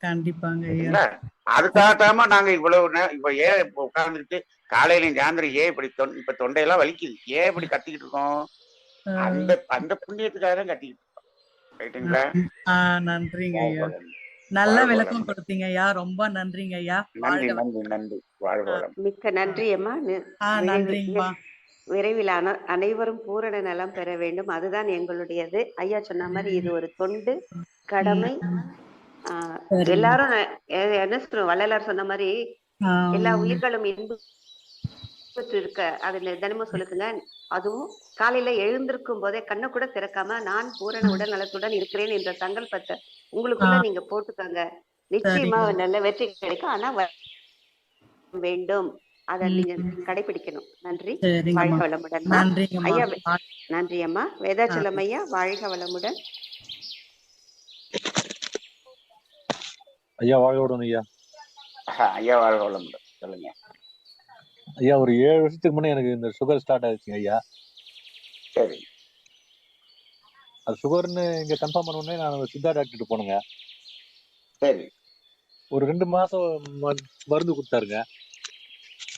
கண்டிப்பாங்க ஐயா. ரைட்டுங்களா? அதுக்காகத்தாம நாங்க இவ்வளவு இப்ப ஏன் இப்ப உட்கார்ந்துட்டு காலையிலயும் சாயந்தரம் ஏன் இப்படி இப்ப தொண்டையெல்லாம் வலிக்குது. ஏன் இப்படி கத்திக்கிட்டு இருக்கோம்? ஆ, அந்த அந்த புண்ணியத்துக்காக தான் கத்திக்கிட்டு இருக்கோம். ரைட்டுங்களா? ஆ, நன்றிங்க வாழ்க ஐயா. வளமுடன். நல்ல வாழ்க விளக்கம் வளமுடன். கொடுத்தீங்க ஐயா. ரொம்ப நன்றிங்க ஐயா. நன்றி, வாழ்க நன்றி, நன்றி. வாழ்க ஆ, வளமுடன். மிக்க ஆ, நன்றி அம்மா. ஆ, விரைவில் நன்றிங்கம்மா. விரைவில் அனைவரும் பூரண நலம் பெற வேண்டும். அதுதான் எங்களுடையது. ஐயா சொன்ன மாதிரி இது ஒரு தொண்டு, கடமை. ம், ஆஹ் சரிங்க. எல்லாரும் என்ன சொல்றோம், வள்ளலார் சொன்ன மாதிரி ஆ, எல்லா உயிர்களும் இன்புற்று இருக்க அது தினமும் சொல்லுக்குங்க. அதுவும் காலையில எழுந்திருக்கும் போதே கண்ணை கூட திறக்காம நான் பூரண உடல் நலத்துடன் இருக்கிறேன் என்ற சங்கல்பத்தை ஆ, உங்களுக்குள்ள நீங்க போட்டுக்கோங்க. நிச்சயமா சரிங்க. நல்ல வெற்றி கிடைக்கும். ஆனா வேண்டும். அத நீங்க ம், கடைபிடிக்கணும். நன்றி. சரிங்கம்மா. வாழ்க வளமுடன்மா. நன்றிங்கம்மா. ஐயா ஆ, நன்றி அம்மா. ஆ. வேதாச்சலம் ஐயா வாழ்க வளமுடன். ஐயா வாழ்வுடன் ஐயா. ஐயா வாழ்க வளமுடன். சொல்லுங்க. ஐயா ஒரு 7 வருஷத்துக்கு முன்னே எனக்கு இந்த சுகர் ஸ்டார்ட் ஆயிடுச்சுங்க ஐயா. சரி, அது சுகர்னு இங்க கன்ஃபார்ம் பண்ண உடனே நான் சித்தா டாக்டர்கிட்ட போனேங்க. சரி. ஒரு 2 மாசம் மருந்து கொடுத்தாருங்க.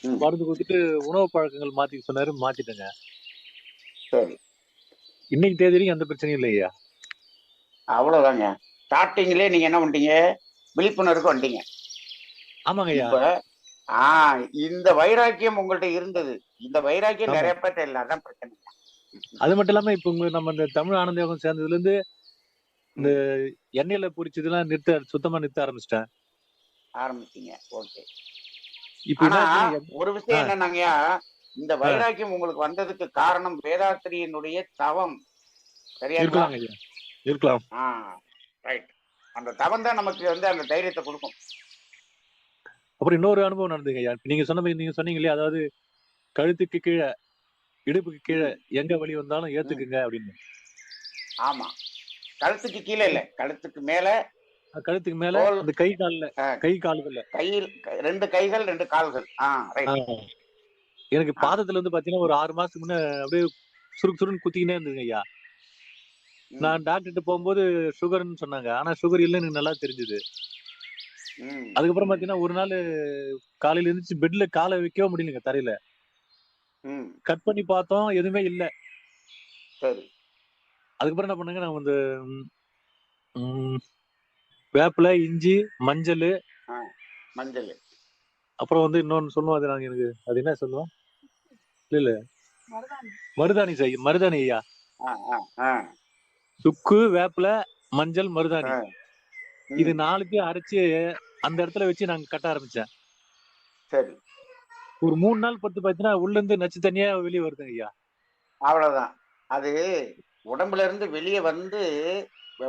ம். மருந்து கொடுத்துட்டு உணவு பழக்கங்கள் மாத்திக்க சொன்னாரு, மாத்திட்டேங்க. சரி. இன்னைக்கு தேதியிலையும் எந்த பிரச்சனையும் இல்லை ஐயா. அவ்வளவுதாங்க. ஸ்டார்டிங்லயே நீங்க என்ன பண்ணிட்டீங்க? விழிப்புணர்வுக்கு வந்துட்டீங்க. ஆமாங்க ஐயா. இப்ப ஆ இந்த வைராக்கியம் உங்கள்ட்ட இருந்தது. இந்த வைராக்கியம் ஆமா. நெறைய பேர்ட்ட இல்ல. அதான் பிரச்சனை. அது மட்டும் இல்லாம இப்ப நம்ம இந்த தமிழ் ஆனந்த யோகம் சேர்ந்ததுல இருந்து இந்த ம். எண்ணெயில பொரிச்சதெல்லாம் சுத்தமா நிறுத்த ஆரம்பிச்சிட்டேன். ஆரம்பிச்சீங்க. ஓகே. இப்ப ஆனா என்னாச்சுங்க? ஒரு ஆ, விஷயம் என்னன்னாங்கய்யா, இந்த ஆ, வைராக்கியம் உங்களுக்கு வந்ததுக்கு காரணம் வேதாத்திரியினுடைய தவம். சரியாங்களா? இருக்கலாங்க ஐயா. இருக்கலாம். ஆ ரைட். அந்த தவம் தான் நமக்கு வந்து அந்த தைரியத்தை குடுக்கும். அப்புறம் இன்னொரு அனுபவம் நடந்ததுங்க ஐயா. இப்ப நீங்க சொன்னீங்க இல்லையா, அதாவது கழுத்துக்கு கீழ, இடுப்புக்கு கீழ ம். எங்க வலி வந்தாலும் ம். ஏத்துக்குங்க அப்படின்னு. ஆமா. கழுத்துக்கு கீழ இல்ல. கழுத்துக்கு மேல கழுத்துக்கு மேல தோள் இந்த கை கால்ல, அ கை கால்கள்ல. கையில் 2 கைகள், 2 கால்கள். ஆ, ரைட். எனக்கு ஆ. பாதத்துல வந்து பாத்தீங்கன்னா ஒரு 6 மாசத்துக்கு முன்ன அப்படியே சுருக்கு சுருன்னு குத்திக்கினே இருந்ததுங்க ஐயா. ம். நான் டாக்டர்கிட்ட போகும்போது சுகர்ன்னு சொன்னாங்க. ஆனா சுகர் இல்லன்னு எனக்கு நல்லா தெரிஞ்சது. ம். அதுக்கப்புறம் பாத்தீங்கன்னா ஒரு நாள் காலையில எந்திரிச்சு பெட்ல கால வைக்கவே முடியலங்க தரையில. ம். கட் பண்ணி பார்த்தோம், எதுவுமே இல்ல. சரி. அதுக்கப்புறம் என்ன பண்ணேங்க, நான் வந்து ம், வேப்பிலை, இஞ்சி, மஞ்சள், ஆ. மஞ்சள். அப்புறம் வந்து இன்னொன்னு சொல்லுவோம். அது நாங்க எனக்கு அது என்ன சொல்லுவோம்? இல்ல மருதாணி ஐயா. ஆ, ஆ, ஆ, சுக்கு, வேப்பிலை, மஞ்சள், ஆ. மருதாணி. இது ம். 4த்தையும் அரைச்சு அந்த இடத்துல வச்சு நாங்க கட்ட ஆரம்பிச்சேன். சரி. ஒரு 3 நாள் பொறுத்து பார்த்தீங்கன்னா, உள்ள இருந்து நச்சு தனியா வெளிய வருதுங்க ஐயா. அவ்வளவுதான். அது உடம்புல இருந்து வெளிய வந்து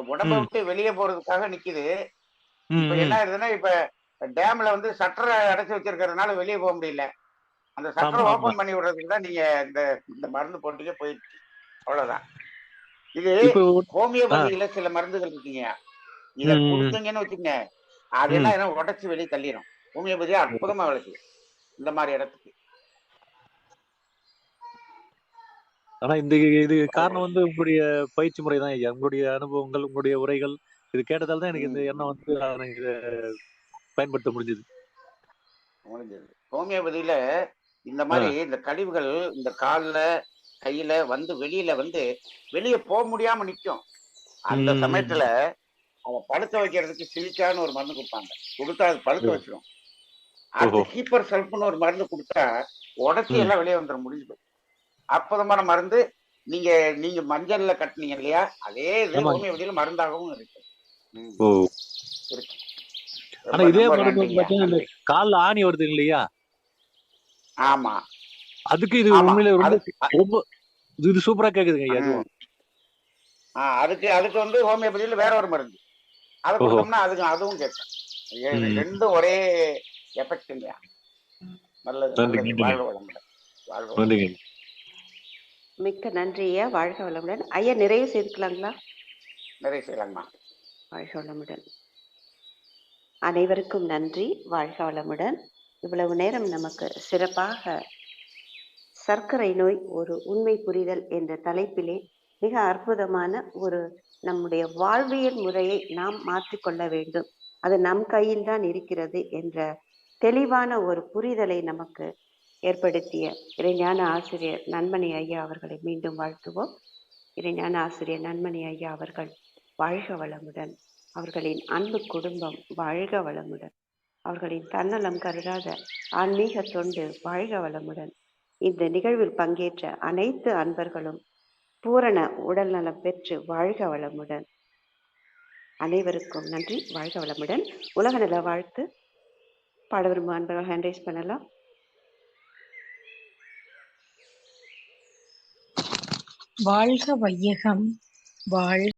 உடம்ப ம், விட்டு வெளிய போறதுக்காக நிக்குது. ம், இப்ப என்ன ம். ஆயிடுதுன்னா, இப்ப டேம்ல வந்து ஷட்டர அடைச்சு வச்சிருக்கிறதுனால வெளிய போ முடியல. அந்த ஷட்டர ஆமா, ஆமா. ஓப்பன் பண்ணி விடுறதுக்கு தான் நீங்க இந்த இந்த மருந்து போட்டீங்க போயிடுச்சு. அவ்வளவுதான். இது இப்போ ஆ, ஹோமியோபதியில சில மருந்துகள் இருக்குங்க. ம், இத ம், குடுத்தீங்கன்னு வச்சுக்கங்க, அது என்ன ம். ஆயிரும் உடைச்சு வெளிய தள்ளிரும். ஹோமியோபதி அற்புதமா வேலை செய்யும். இந்த மாரி இடத்துக்கு. ஆனா இது காரணம் வந்து உங்களுடைய பயிற்சி முறை தான் ஐயா. உங்களுடைய அனுபவங்கள், உங்களுடைய உரைகள் இது கேட்டதால தான் எனக்கு இந்த ம், எண்ணம் ம். வந்து அத இத பயன்படுத்த முடிஞ்சது. முடிஞ்சது. ஹோமியோபதியில இந்த மாதிரி இந்த கழிவுகள் இந்த கால்ல கையில வந்து வெளியே போக முடியாம நிக்கும். அந்த சமயத்துல அதை படுக்க வைக்கிறதுக்கு சிலிக்கான்னு ஒரு மருந்து கொடுப்பாங்க. கொடுத்தா அது படுக்க வச்சிடும். அடுத்து கீப்பர் சல்ஃப்னு ஒரு மருந்து கொடுத்தா உடச்சி எல்லாம் வெளியே வந்துட முடிஞ்சு. அற்புதமான மருந்து. நீங்க நீங்க மஞ்சள்ல கட்டினீங்க இல்லையா, அதே இது ஹோமியோபதியில மருந்தாகவும் இருக்கு. இருக்கு. ஆனா இதே மருந்து பாத்தீங்கன்னா கால்ல ஆணி வருது இல்லையா? ஆமா, அதுக்கு இது உண்மையிலே ரொம்ப இது சூப்பரா கேக்குதுங்க ஐயா. அதுவும் அதுக்கு வந்து ஹோமியோபதியில வேற ஒரு மருந்து அதை கொடுத்தோம்னா அதுவும் கேட்கும். ரெண்டும் ஒரே எஃபெக்ட் இல்லையா? நல்லது. வாழ்க வளமுடன். வாழ்க வளமுடன். மிக்க நன்றி ஐயா. வாழ்க வளமுடன் ஐயா. நிறைய செய்துக்கலாங்களா? நிறைய செய்யலாமா? வாழ்க வளமுடன். அனைவருக்கும் நன்றி. வாழ்க வளமுடன். இவ்வளவு நேரம் நமக்கு சிறப்பாக சர்க்கரை நோய் ஒரு உண்மை புரிதல் என்ற தலைப்பிலே மிக அற்புதமான ஒரு நம்முடைய வாழ்வியல் முறையை நாம் மாற்றிக்கொள்ள வேண்டும், அது நம் கையில் தான் இருக்கிறது என்ற தெளிவான ஒரு புரிதலை நமக்கு ஏற்படுத்திய இறைஞான ஆசிரியர் நன்மணி ஐயா அவர்களை மீண்டும் வாழ்த்துவோம். இறைஞான ஆசிரியர் நன்மணி ஐயா அவர்கள் வாழ்க வளமுடன். அவர்களின் அன்பு குடும்பம் வாழ்க வளமுடன். அவர்களின் தன்னலம் கருதாத ஆன்மீக தொண்டு வாழ்க வளமுடன். இந்த நிகழ்வில் பங்கேற்ற அனைத்து அன்பர்களும் பூரண உடல் நலம் பெற்று வாழ்க வளமுடன். அனைவருக்கும் நன்றி. வாழ்க வளமுடன். உலக நல வாழ்த்து பாட விரும்பும் அன்பர்கள் ஹேண்ட் ரைஸ் பண்ணலாம். வாழ்க வையகம் வாழ்